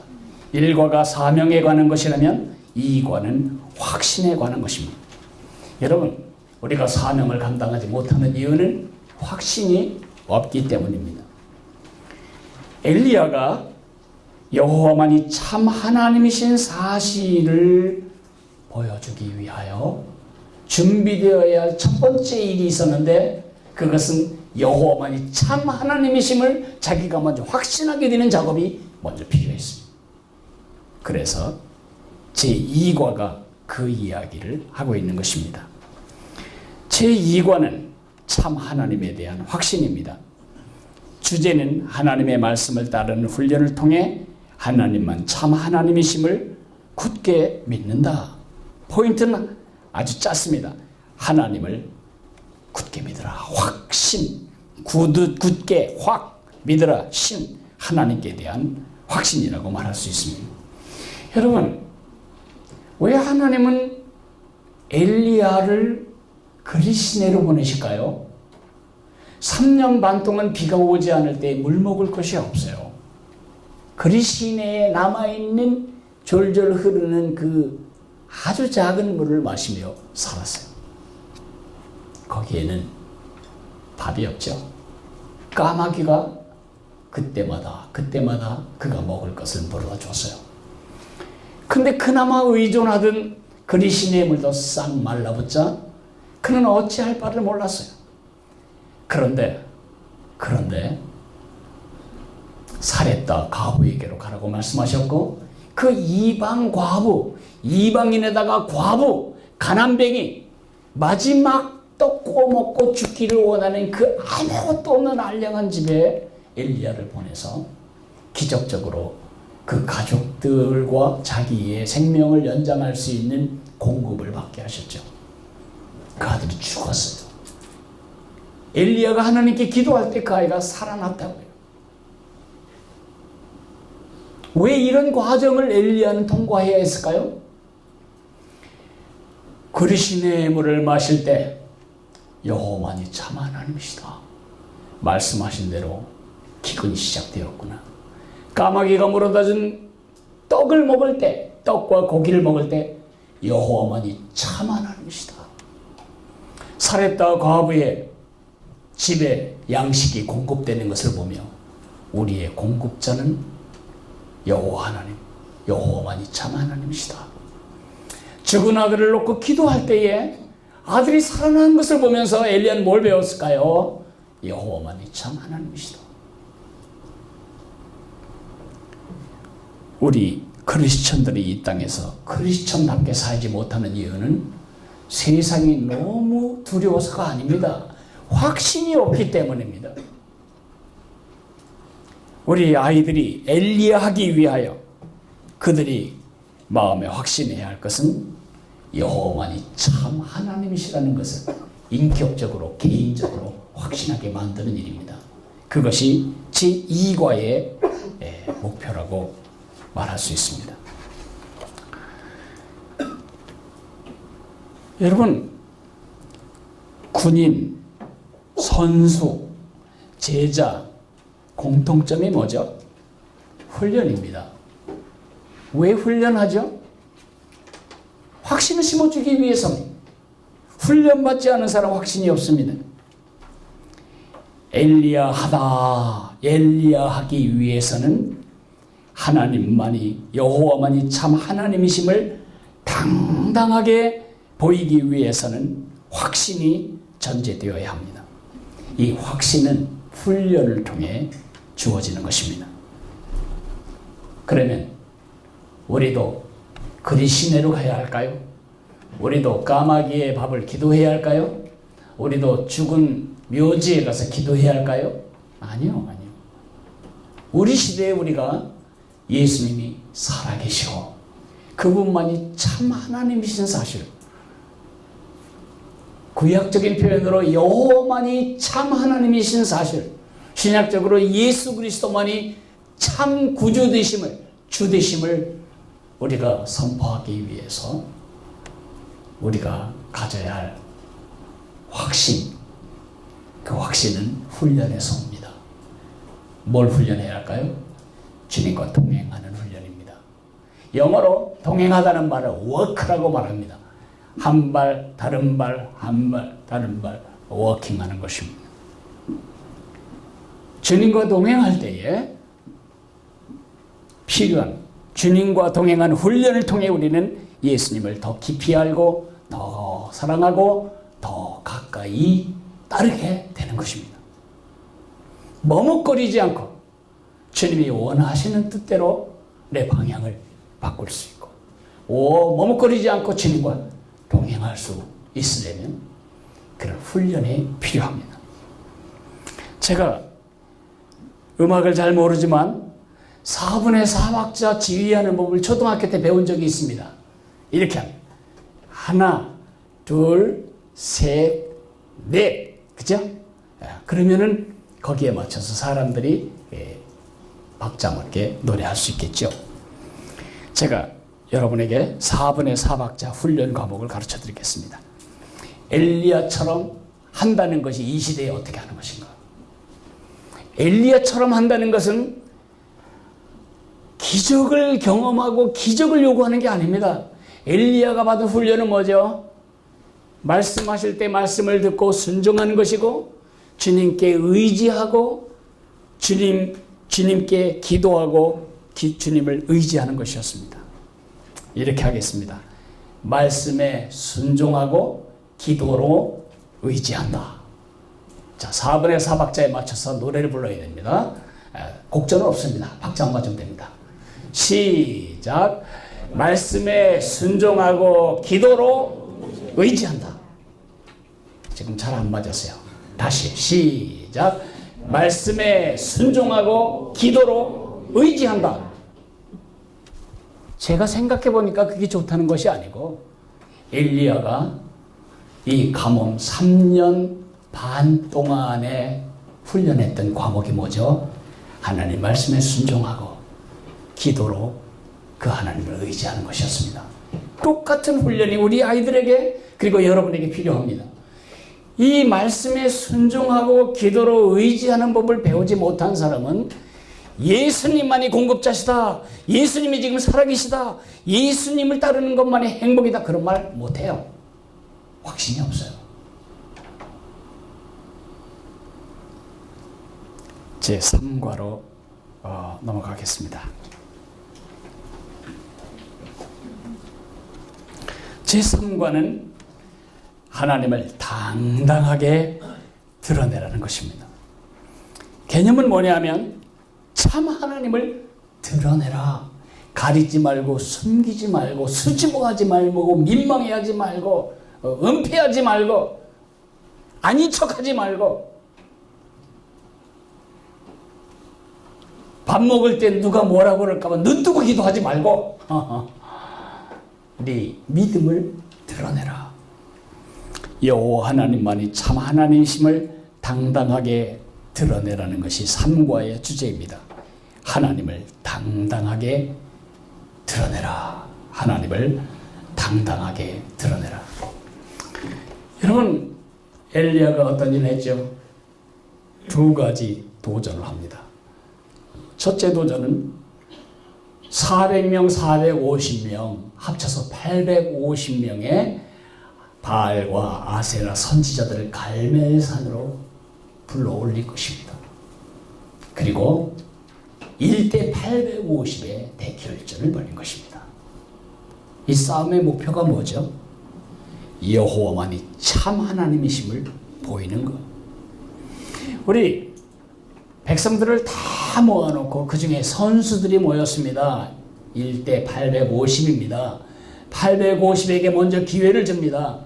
1과가 사명에 관한 것이라면 2과는 확신에 관한 것입니다. 여러분, 우리가 사명을 감당하지 못하는 이유는 확신이 없기 때문입니다. 엘리야가 여호와만이 참 하나님이신 사실을 보여주기 위하여 준비되어야 할 첫 번째 일이 있었는데 그것은 여호와만이 참 하나님이심을 자기가 먼저 확신하게 되는 작업이 먼저 필요했습니다. 그래서 제2과가 그 이야기를 하고 있는 것입니다. 제2과는 참 하나님에 대한 확신입니다. 주제는 하나님의 말씀을 따르는 훈련을 통해 하나님만 참 하나님이심을 굳게 믿는다. 포인트는 아주 짧습니다. 하나님을 굳게 믿으라. 확신, 굳게 확 믿으라. 신, 하나님께 대한 확신이라고 말할 수 있습니다. 여러분, 왜 하나님은 엘리야를 그리시네로 보내실까요? 3년 반 동안 비가 오지 않을 때 물 먹을 것이 없어요. 그리시네에 남아있는 졸졸 흐르는 그 아주 작은 물을 마시며 살았어요. 거기에는 밥이 없죠. 까마귀가 그때마다 그가 먹을 것을 물어줬어요. 근데 그나마 의존하던 그리시네의 물도 싹 말라붙자 그는 어찌할 바를 몰랐어요. 그런데 사렙다 과부에게로 가라고 말씀하셨고 그 이방 과부, 이방인에다가 과부, 가난뱅이 마지막 떡 구워 먹고 죽기를 원하는 그 아무것도 없는 알량한 집에 엘리야를 보내서 기적적으로 그 가족들과 자기의 생명을 연장할 수 있는 공급을 받게 하셨죠. 그 아들이 죽었어요. 엘리야가 하나님께 기도할 때 그 아이가 살아났다고요. 왜 이런 과정을 엘리야는 통과해야 했을까요? 그리시네의 물을 마실 때 여호와만이 참 하나님이시다. 말씀하신 대로 기근이 시작되었구나. 까마귀가 물어다준 떡을 먹을 때, 떡과 고기를 먹을 때 여호와만이 참 하나님이시다. 사렙다 과부의 집에 양식이 공급되는 것을 보며 우리의 공급자는 여호와 하나님, 여호와만이 참 하나님이시다. 죽은 아들을 놓고 기도할 때에 아들이 살아나는 것을 보면서 엘리야는 뭘 배웠을까요? 여호와만이 참 하나님이시다. 우리 크리스천들이 이 땅에서 크리스천답게 살지 못하는 이유는 세상이 너무 두려워서가 아닙니다. 확신이 없기 때문입니다. 우리 아이들이 엘리야하기 위하여 그들이 마음에 확신해야 할 것은 여호와만이 참 하나님이시라는 것을 인격적으로 개인적으로 확신하게 만드는 일입니다. 그것이 제2과의 목표라고 말할 수 있습니다. 여러분, 군인, 선수, 제자, 공통점이 뭐죠? 훈련입니다. 왜 훈련하죠? 확신을 심어주기 위해서입니다. 훈련받지 않은 사람 확신이 없습니다. 엘리야하기 위해서는 하나님만이, 여호와만이 참 하나님이심을 당당하게 보이기 위해서는 확신이 전제되어야 합니다. 이 확신은 훈련을 통해 주어지는 것입니다. 그러면 우리도 그리시내로 가야 할까요? 우리도 까마귀의 밥을 기도해야 할까요? 우리도 죽은 묘지에 가서 기도해야 할까요? 아니요. 우리 시대에 우리가 예수님이 살아계시고 그분만이 참 하나님이신 사실, 구약적인 표현으로 여호와만이 참 하나님이신 사실, 신약적으로 예수 그리스도만이 참 구주 되심을, 주 되심을 우리가 선포하기 위해서 우리가 가져야 할 확신, 그 확신은 훈련에서 옵니다. 뭘 훈련해야 할까요? 주님과 동행하는 훈련입니다. 영어로 동행하다는 말을 워크라고 말합니다. 한 발, 다른 발, 한 발, 다른 발, 워킹하는 것입니다. 주님과 동행할 때에 필요한 주님과 동행하는 훈련을 통해 우리는 예수님을 더 깊이 알고 더 사랑하고 더 가까이 따르게 되는 것입니다. 머뭇거리지 않고 주님이 원하시는 뜻대로 내 방향을 바꿀 수 있고 머뭇거리지 않고 주님과 동행할 수 있으려면 그런 훈련이 필요합니다. 제가 음악을 잘 모르지만 4분의 4박자 지휘하는 법을 초등학교 때 배운 적이 있습니다. 이렇게 합니다. 하나, 둘, 셋, 넷. 그죠? 그러면은 거기에 맞춰서 사람들이 박자 맞게 노래할 수 있겠죠. 제가 여러분에게 4분의 4박자 훈련 과목을 가르쳐 드리겠습니다. 엘리야처럼 한다는 것이 이 시대에 어떻게 하는 것인가? 엘리야처럼 한다는 것은 기적을 경험하고 기적을 요구하는 게 아닙니다. 엘리야가 받은 훈련은 뭐죠? 말씀하실 때 말씀을 듣고 순종하는 것이고 주님께 의지하고 주님께 기도하고 주님을 의지하는 것이었습니다. 이렇게 하겠습니다. 말씀에 순종하고 기도로 의지한다. 자, 4분의 4박자에 맞춰서 노래를 불러야 됩니다. 곡절은 없습니다. 박자만 맞으면 됩니다. 시작. 말씀에 순종하고 기도로 의지한다. 지금 잘 안 맞았어요. 다시 시작. 말씀에 순종하고 기도로 의지한다. 제가 생각해 보니까 그게 좋다는 것이 아니고 엘리야가 이 가뭄 3년 반 동안에 훈련했던 과목이 뭐죠? 하나님 말씀에 순종하고 기도로 그 하나님을 의지하는 것이었습니다. 똑같은 훈련이 우리 아이들에게 그리고 여러분에게 필요합니다. 이 말씀에 순종하고 기도로 의지하는 법을 배우지 못한 사람은 예수님만이 공급자시다, 예수님이 지금 살아계시다, 예수님을 따르는 것만이 행복이다, 그런 말 못해요. 확신이 없어요. 제 3과로 넘어가겠습니다. 제 3과는 하나님을 당당하게 드러내라는 것입니다. 개념은 뭐냐면 참 하나님을 드러내라. 가리지 말고 숨기지 말고 수줍어하지 말고 민망해하지 말고 은폐하지 말고 아닌 척하지 말고 밥 먹을 때 누가 뭐라고 그럴까 봐 눈 뜨고 기도하지 말고 네 믿음을 드러내라. 여호와 하나님만이 참 하나님이심을 당당하게 드러내라는 것이 3과의 주제입니다. 하나님을 당당하게 드러내라. 하나님을 당당하게 드러내라. 여러분, 엘리야가 어떤 일을 했죠? 2가지 도전을 합니다. 첫째 도전은 400명, 450명 합쳐서 850명의 바알과 아세라 선지자들을 갈멜산으로 불러 올릴 것입니다. 그리고 1대 850의 대결전을 벌인 것입니다. 이 싸움의 목표가 뭐죠? 여호와만이 참 하나님이심을 보이는 것. 우리 백성들을 다 모아놓고 그 중에 선수들이 모였습니다. 1대 850입니다. 850에게 먼저 기회를 줍니다.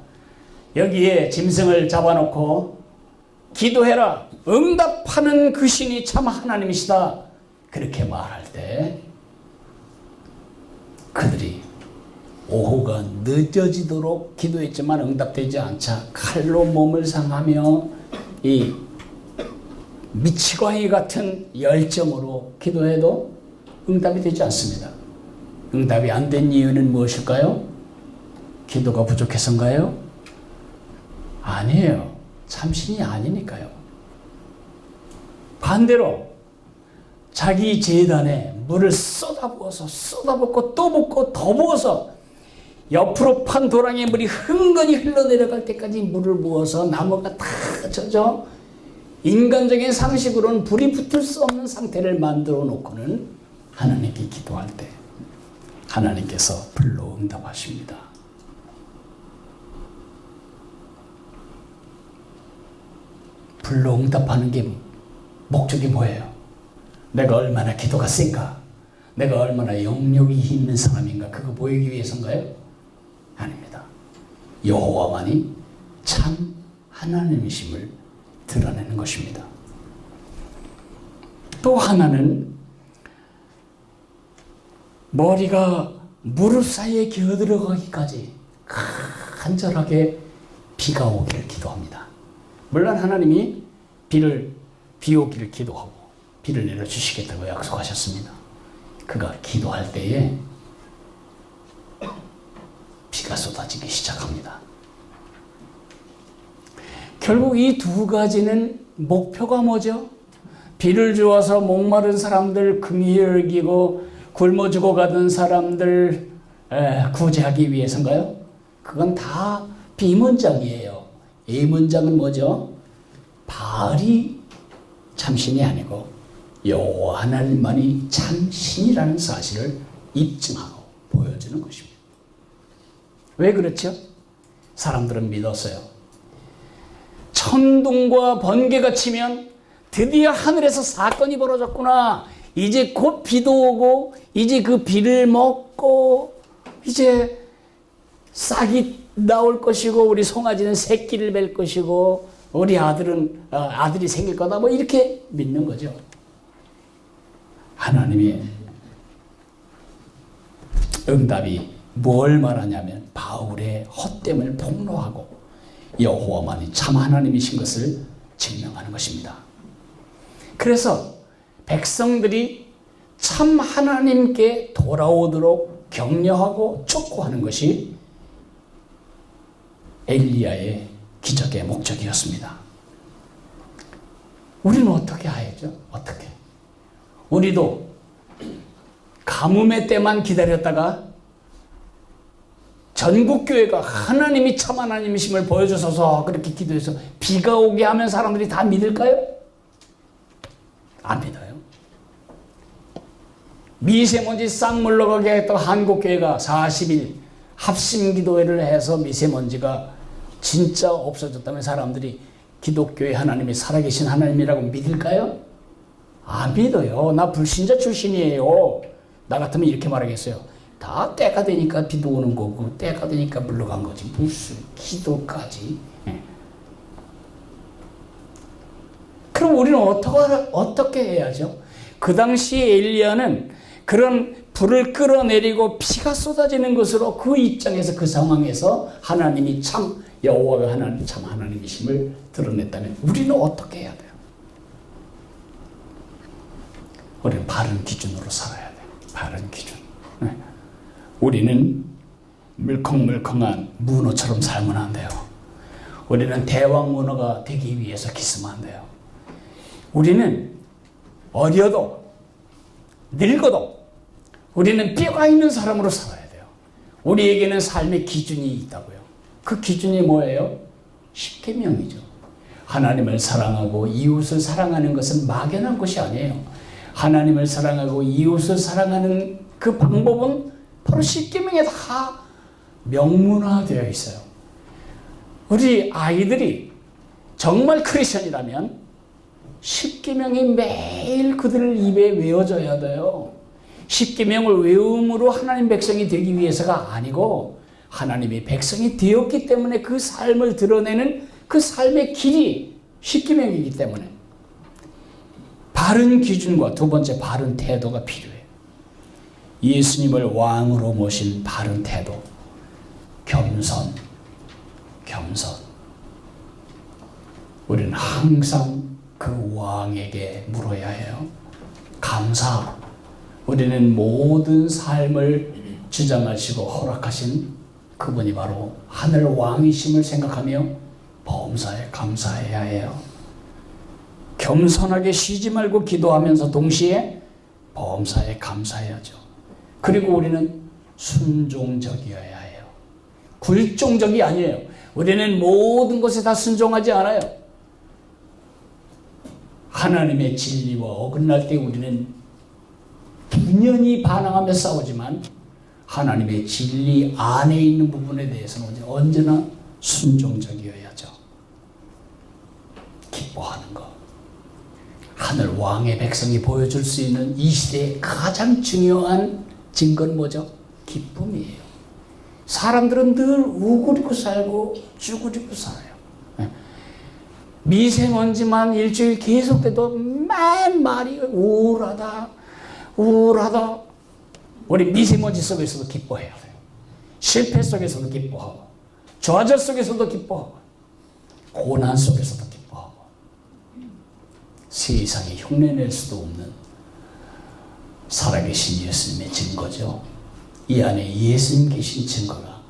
여기에 짐승을 잡아놓고 기도해라. 응답하는 그 신이 참 하나님이시다. 그렇게 말할 때 그들이 오후가 늦어지도록 기도했지만 응답되지 않자 칼로 몸을 상하며 이 미치광이 같은 열정으로 기도해도 응답이 되지 않습니다. 응답이 안 된 이유는 무엇일까요? 기도가 부족해서인가요? 아니에요. 참신이 아니니까요. 반대로 자기 제단에 물을 쏟아부어서 쏟아붓고 또 붓고 더 부어서 옆으로 판 도랑에 물이 흥건히 흘러내려갈 때까지 물을 부어서 나무가 다 젖어 인간적인 상식으로는 불이 붙을 수 없는 상태를 만들어 놓고는 하나님께 기도할 때 하나님께서 불로 응답하십니다. 불로 응답하는 게 목적이 뭐예요? 내가 얼마나 기도가 센가? 내가 얼마나 영역이 있는 사람인가? 그거 보이기 위해서인가요? 아닙니다. 여호와만이 참 하나님이심을 드러내는 것입니다. 또 하나는 머리가 무릎 사이에 기어들어가기까지 간절하게 비가 오기를 기도합니다. 물론 하나님이 비 오기를 기도하고 비를 내려주시겠다고 약속하셨습니다. 그가 기도할 때에 비가 쏟아지기 시작합니다. 결국 이 2가지는 목표가 뭐죠? 비를 주어서 목마른 사람들 긍휼히 여기고 굶어 죽어가던 사람들 구제하기 위해서인가요? 그건 다 비문장이에요. A문장은 뭐죠? 바알이 참신이 아니고 여호와 하나님만이 참신이라는 사실을 입증하고 보여주는 것입니다. 왜 그렇죠? 사람들은 믿었어요. 천둥과 번개가 치면 드디어 하늘에서 사건이 벌어졌구나. 이제 곧 비도 오고 이제 그 비를 먹고 이제 싹이 나올 것이고 우리 송아지는 새끼를 뵐 것이고 우리 아들이 생길 거다. 뭐 이렇게 믿는 거죠. 하나님의 응답이 뭘 말하냐면 바울의 헛됨을 폭로하고 여호와만이 참 하나님이신 것을 증명하는 것입니다. 그래서 백성들이 참 하나님께 돌아오도록 격려하고 촉구하는 것이 엘리야의 기적의 목적이었습니다. 우리는 어떻게 해야죠? 어떻게? 우리도 가뭄의 때만 기다렸다가 전국교회가 하나님이 참 하나님이심을 보여주셔서 그렇게 기도해서 비가 오게 하면 사람들이 다 믿을까요? 안 믿어요. 미세먼지 싹 물러가게 했던 한국교회가 40일 합심기도회를 해서 미세먼지가 진짜 없어졌다면 사람들이 기독교의 하나님이 살아계신 하나님이라고 믿을까요? 안 믿어요. 나 불신자 출신이에요. 나 같으면 이렇게 말하겠어요. 다 때가 되니까 비도 오는 거고 때가 되니까 물러간 거지. 무슨 기도까지. 그럼 우리는 어떻게 해야죠? 그 당시 엘리야는 그런 불을 끌어내리고 피가 쏟아지는 것으로 그 입장에서 그 상황에서 하나님이 참 여호와가 하나님 참 하나님이심을 드러냈다면 우리는 어떻게 해야 돼요? 우리는 바른 기준으로 살아야 돼요. 바른 기준. 네. 우리는 물컹물컹한 문어처럼 살면 안 돼요. 우리는 대왕 문어가 되기 위해서 기쓰면 안 돼요. 우리는 어려도 늙어도 우리는 뼈가 있는 사람으로 살아야 돼요. 우리에게는 삶의 기준이 있다고요. 그 기준이 뭐예요? 십계명이죠. 하나님을 사랑하고 이웃을 사랑하는 것은 막연한 것이 아니에요. 하나님을 사랑하고 이웃을 사랑하는 그 방법은 바로 십계명에 다 명문화되어 있어요. 우리 아이들이 정말 크리스천이라면 십계명이 매일 그들 입에 외워져야 돼요. 십계명을 외움으로 하나님 백성이 되기 위해서가 아니고 하나님의 백성이 되었기 때문에 그 삶을 드러내는 그 삶의 길이 십계명이기 때문에 바른 기준과 두 번째 바른 태도가 필요해요. 예수님을 왕으로 모신 바른 태도, 겸손. 우리는 항상 그 왕에게 물어야 해요. 감사. 우리는 모든 삶을 주장하시고 허락하신 그분이 바로 하늘 왕이심을 생각하며 범사에 감사해야 해요. 겸손하게 쉬지 말고 기도하면서 동시에 범사에 감사해야죠. 그리고 우리는 순종적이어야 해요. 굴종적이 아니에요. 우리는 모든 것에 다 순종하지 않아요. 하나님의 진리와 어긋날 때 우리는 분연히 반항하며 싸우지만 하나님의 진리 안에 있는 부분에 대해서는 언제나 순종적이어야죠. 기뻐하는 것. 하늘 왕의 백성이 보여줄 수 있는 이 시대의 가장 중요한 증거는 뭐죠? 기쁨이에요. 사람들은 늘 우그리고 살고 쭈그리고 살아요. 미세먼지만 일주일 계속돼도 맨 말이 우울하다. 우리 미세먼지 속에서도 기뻐해야 돼요. 실패 속에서도 기뻐하고 좌절 속에서도 기뻐하고 고난 속에서도 기뻐하고 세상에 흉내낼 수도 없는 살아계신 예수님의 증거죠. 이 안에 예수님 계신 증거가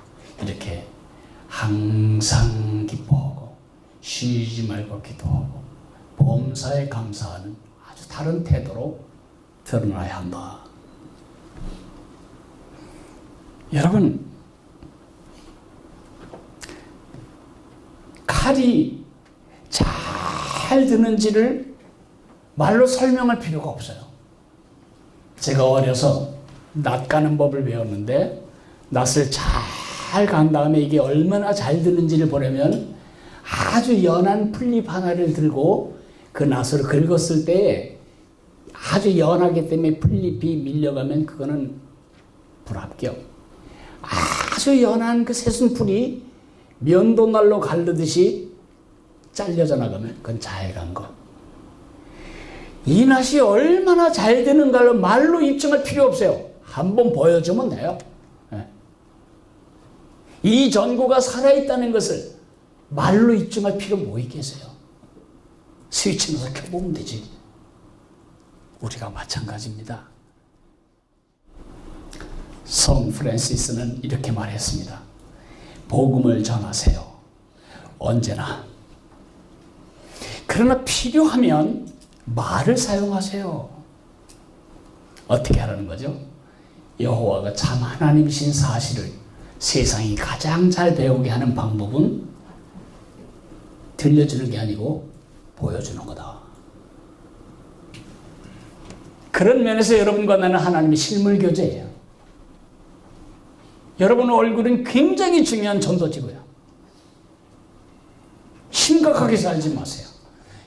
이렇게 항상 기뻐하고 쉬지 말고 기도하고 범사에 감사하는 아주 다른 태도로 드러나야 한다. 여러분, 칼이 잘 드는지를 말로 설명할 필요가 없어요. 제가 어려서 낫 가는 법을 배웠는데 낫을 잘 간 다음에 이게 얼마나 잘 드는지를 보려면 아주 연한 풀잎 하나를 들고 그 낫을 긁었을 때 아주 연하기 때문에 풀잎이 밀려가면 그거는 불합격. 아주 연한 그 새순풀이 면도날로 가르듯이 잘려져 나가면 그건 잘 간 거. 이 낫이 얼마나 잘 되는가를 말로 입증할 필요 없어요. 한번 보여주면 돼요. 이 전구가 살아있다는 것을 말로 입증할 필요 뭐 있겠어요? 스위치 넣어서 켜보면 되지. 우리가 마찬가지입니다. 성 프란시스는 이렇게 말했습니다. 복음을 전하세요. 언제나. 그러나 필요하면 말을 사용하세요. 어떻게 하라는 거죠? 여호와가 참 하나님이신 사실을 세상이 가장 잘 배우게 하는 방법은 들려주는 게 아니고 보여주는 거다. 그런 면에서 여러분과 나는 하나님의 실물 교제예요. 여러분 얼굴은 굉장히 중요한 전도지고요. 심각하게 살지 마세요.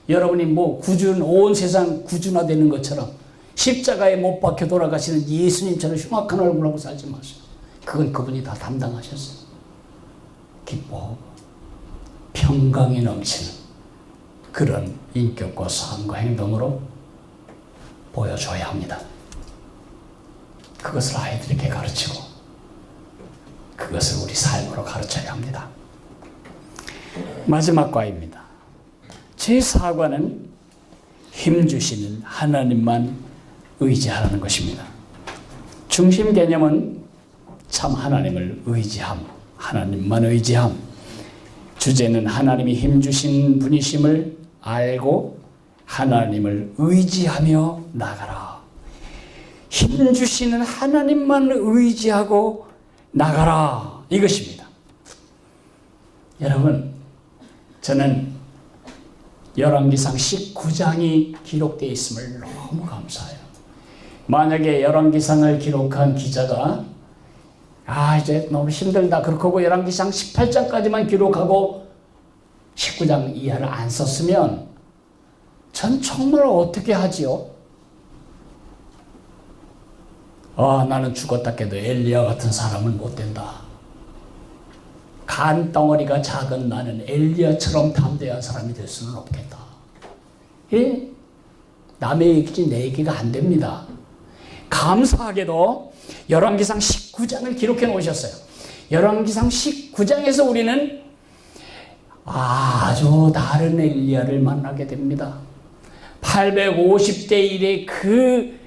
여러분이 온 세상 구준화되는 것처럼 십자가에 못 박혀 돌아가시는 예수님처럼 흉악한 얼굴하고 살지 마세요. 그건 그분이 다 담당하셨어요. 기뻐하고 평강이 넘치는 그런 인격과 삶과 행동으로 보여줘야 합니다. 그것을 아이들에게 가르치고 그것을 우리 삶으로 가르쳐야 합니다. 마지막 과입니다. 제 4과는 힘주시는 하나님만 의지하라는 것입니다. 중심 개념은 참 하나님을 의지함, 하나님만 의지함. 주제는 하나님이 힘주신 분이심을 알고 하나님을 의지하며 나가라. 힘주시는 하나님만 의지하고 나가라. 이것입니다. 여러분, 저는 열왕기상 19장이 기록되어 있음을 너무 감사해요. 만약에 열왕기상을 기록한 기자가 이제 너무 힘들다 그렇게 하고 열왕기상 18장까지만 기록하고 19장 이하를 안 썼으면 전 정말 어떻게 하지요? 나는 죽었다 해도 엘리야 같은 사람은 못 된다. 간덩어리가 작은 나는 엘리야처럼 담대한 사람이 될 수는 없겠다. 남의 얘기지 내 얘기가 안 됩니다. 감사하게도 열왕기상 19장을 기록해 놓으셨어요. 열왕기상 19장에서 우리는 아주 다른 엘리야를 만나게 됩니다. 850대 1의 그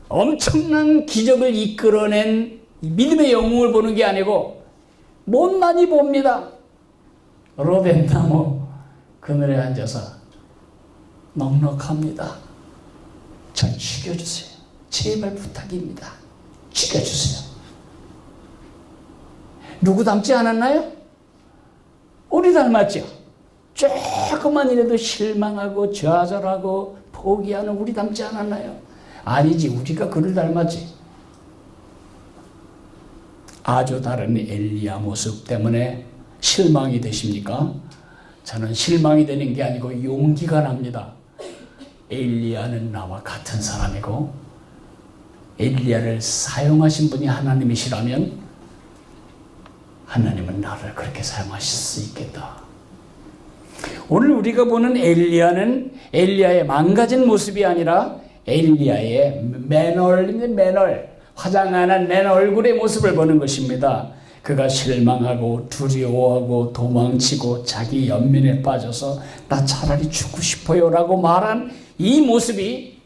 엄청난 기적을 이끌어낸 믿음의 영웅을 보는 게 아니고 못난이 봅니다. 로덴나무 그늘에 앉아서 넉넉합니다. 전 죽여주세요. 제발 부탁입니다. 죽여주세요. 누구 닮지 않았나요? 우리 닮았죠? 조금만이라도 실망하고 좌절하고 포기하는 우리 닮지 않았나요? 아니지, 우리가 그를 닮았지. 아주 다른 엘리야 모습 때문에 실망이 되십니까? 저는 실망이 되는 게 아니고 용기가 납니다. 엘리야는 나와 같은 사람이고 엘리야를 사용하신 분이 하나님이시라면 하나님은 나를 그렇게 사용하실 수 있겠다. 오늘 우리가 보는 엘리야는 엘리야의 망가진 모습이 아니라 엘리야의 매널, 화장 안 한 맨 얼굴의 모습을 보는 것입니다. 그가 실망하고 두려워하고 도망치고 자기 연민에 빠져서 나 차라리 죽고 싶어요 라고 말한 이 모습이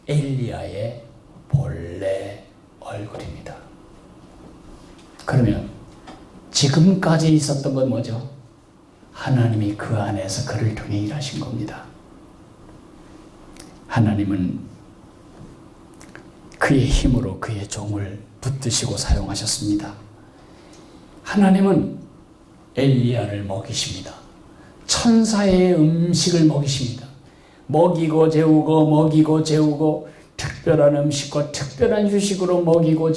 엘리야의 본래 얼굴입니다. 그러면 지금까지 있었던 건 뭐죠? 하나님이 그 안에서 그를 통해 일하신 겁니다. 하나님은 그의 힘으로 그의 종을 붙드시고 사용하셨습니다. 하나님은 엘리야를 먹이십니다. 천사의 음식을 먹이십니다. 먹이고 재우고 특별한 음식과 특별한 휴식으로 먹이고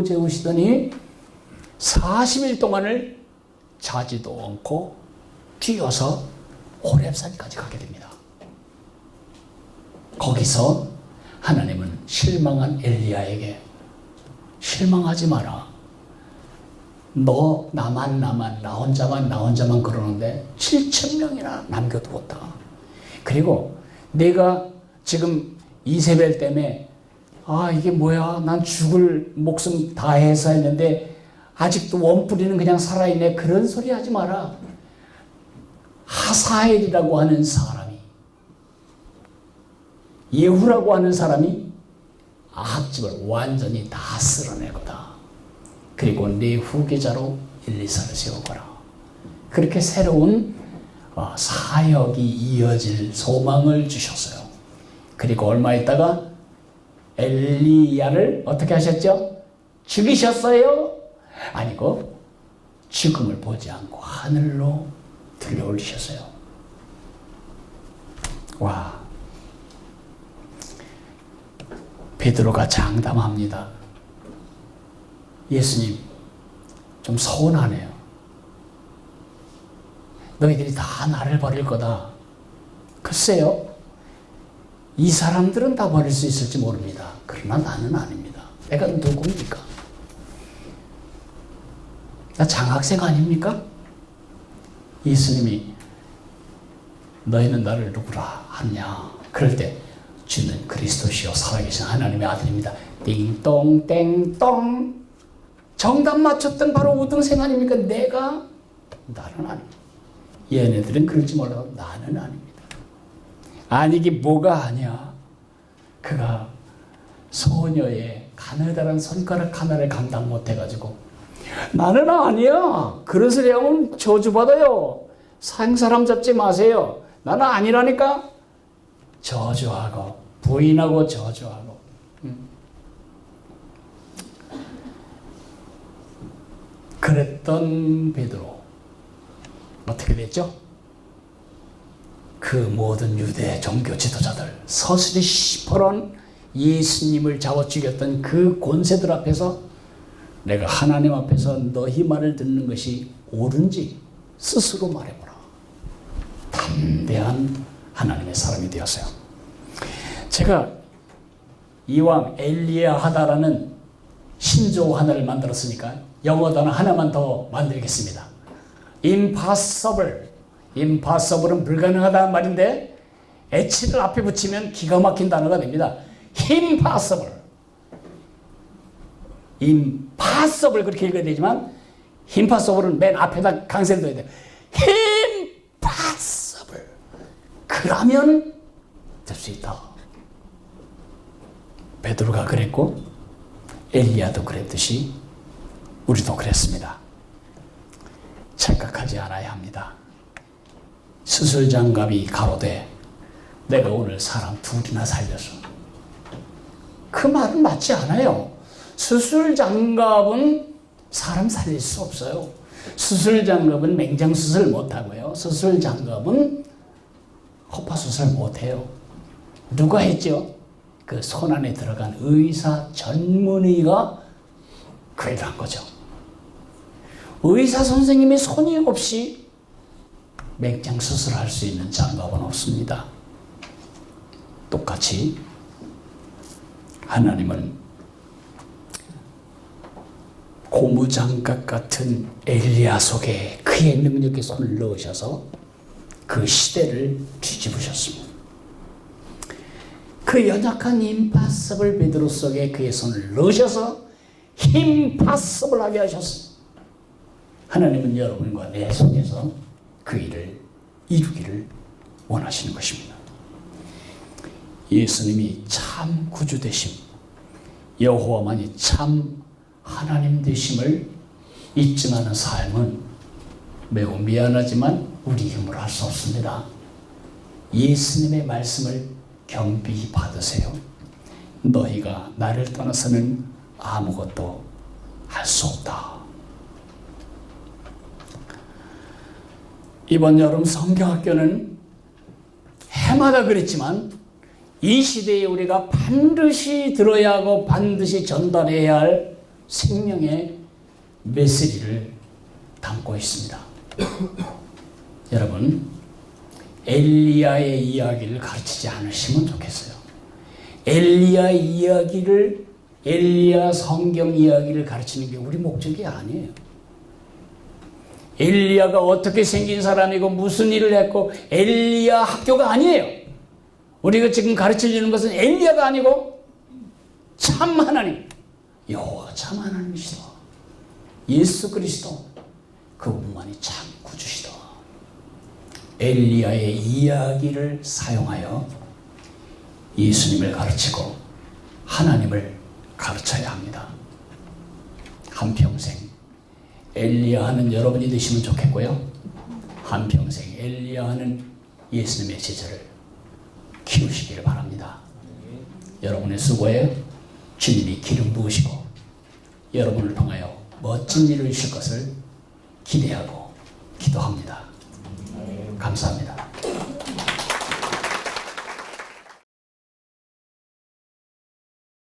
재우시더니 40일 동안을 자지도 않고 뛰어서 호렙산까지 가게 됩니다. 거기서 하나님은 실망한 엘리야에게 실망하지 마라. 너 나만 나 혼자만 그러는데 7,000명이나 남겨두었다. 그리고 내가 지금 이세벨 때문에 이게 뭐야 난 죽을 목숨 다해서 했는데 아직도 원뿌리는 그냥 살아있네. 그런 소리 하지 마라. 하사엘이라고 하는 사람이 예후라고 하는 사람이 아합집을 완전히 다 쓸어내거다. 그리고 네 후계자로 엘리사를 세우거라. 그렇게 새로운 사역이 이어질 소망을 주셨어요. 그리고 얼마 있다가 엘리야를 어떻게 하셨죠? 죽이셨어요? 아니고 죽음을 보지 않고 하늘로 들려올리셨어요. 와, 베드로가 장담합니다. 예수님, 좀 서운하네요. 너희들이 다 나를 버릴 거다. 글쎄요, 이 사람들은 다 버릴 수 있을지 모릅니다. 그러나 나는 아닙니다. 내가 누굽니까? 나 장학생 아닙니까? 예수님이 너희는 나를 누구라 하냐? 그럴 때 주는 그리스도시요 살아계신 하나님의 아들입니다. 띵동 땡동. 정답 맞췄던 바로 우등생 아닙니까? 내가? 나는 아닙니다. 얘네들은 그럴지 몰라도 나는 아닙니다. 아니기 뭐가 아니야. 그가 소녀의 가느다란 손가락 하나를 감당 못해가지고 나는 아니야. 그릇을 향하면 저주받아요. 사람 잡지 마세요. 나는 아니라니까. 저주하고 부인하고 저주하고. 그랬던 베드로 어떻게 됐죠? 그 모든 유대 종교 지도자들 서슬이 시퍼런 예수님을 잡아 죽였던 그 권세들 앞에서 내가 하나님 앞에서 너희 말을 듣는 것이 옳은지 스스로 말해보라. 담대한 하나님의 사람이 되었어요. 제가 이왕 엘리야 하다라는 신조어 하나를 만들었으니까 영어 단어 하나만 더 만들겠습니다. impossible. impossible은 불가능하다는 말인데 h를 앞에 붙이면 기가 막힌 단어가 됩니다. impossible. impossible 그렇게 읽어야 되지만 impossible은 맨 앞에다 강세를 둬야 돼요. impossible. 그러면 될 수 있다. 베드로가 그랬고 엘리야도 그랬듯이 우리도 그랬습니다. 착각하지 않아야 합니다. 수술장갑이 가로되 내가 오늘 사람 둘이나 살렸어. 그 말은 맞지 않아요. 수술장갑은 사람 살릴 수 없어요. 수술장갑은 맹장수술 못하고요. 수술장갑은 허파수술 못해요. 누가 했죠? 그 손 안에 들어간 의사 전문의가 그 일을 한 거죠. 의사 선생님이 손이 없이 맹장 수술할 수 있는 장갑은 없습니다. 똑같이 하나님은 고무장갑 같은 엘리야 속에 그의 능력의 손을 넣으셔서 그 시대를 뒤집으셨습니다. 그 연약한 임파서블 베드로 속에 그의 손을 넣으셔서 임파서블하게 하셨습니다. 하나님은 여러분과 내 속에서 그 일을 이루기를 원하시는 것입니다. 예수님이 참 구주 되심, 여호와만이 참 하나님 되심을 입증하는 삶은 매우 미안하지만 우리 힘으로 할 수 없습니다. 예수님의 말씀을 겸비히 받으세요. 너희가 나를 떠나서는 아무것도 할 수 없다. 이번 여름 성경학교는 해마다 그랬지만 이 시대에 우리가 반드시 들어야 하고 반드시 전달해야 할 생명의 메시지를 담고 있습니다. 여러분, 엘리야의 이야기를 가르치지 않으시면 좋겠어요. 엘리야 이야기를, 엘리야 성경 이야기를 가르치는 게 우리 목적이 아니에요. 엘리야가 어떻게 생긴 사람이고 무슨 일을 했고 엘리야 학교가 아니에요. 우리가 지금 가르치려는 것은 엘리야가 아니고 참 하나님, 여호와가 참 하나님이시다. 예수 그리스도 그분만이 참 구주시다. 엘리야의 이야기를 사용하여 예수님을 가르치고 하나님을 가르쳐야 합니다. 한평생 엘리야 하는 여러분이 되시면 좋겠고요. 한평생 엘리야 하는 예수님의 제자를 키우시기를 바랍니다. 여러분의 수고에 주님이 기름 부으시고 여러분을 통하여 멋진 일을 이루실 것을 기대하고 기도합니다. 감사합니다.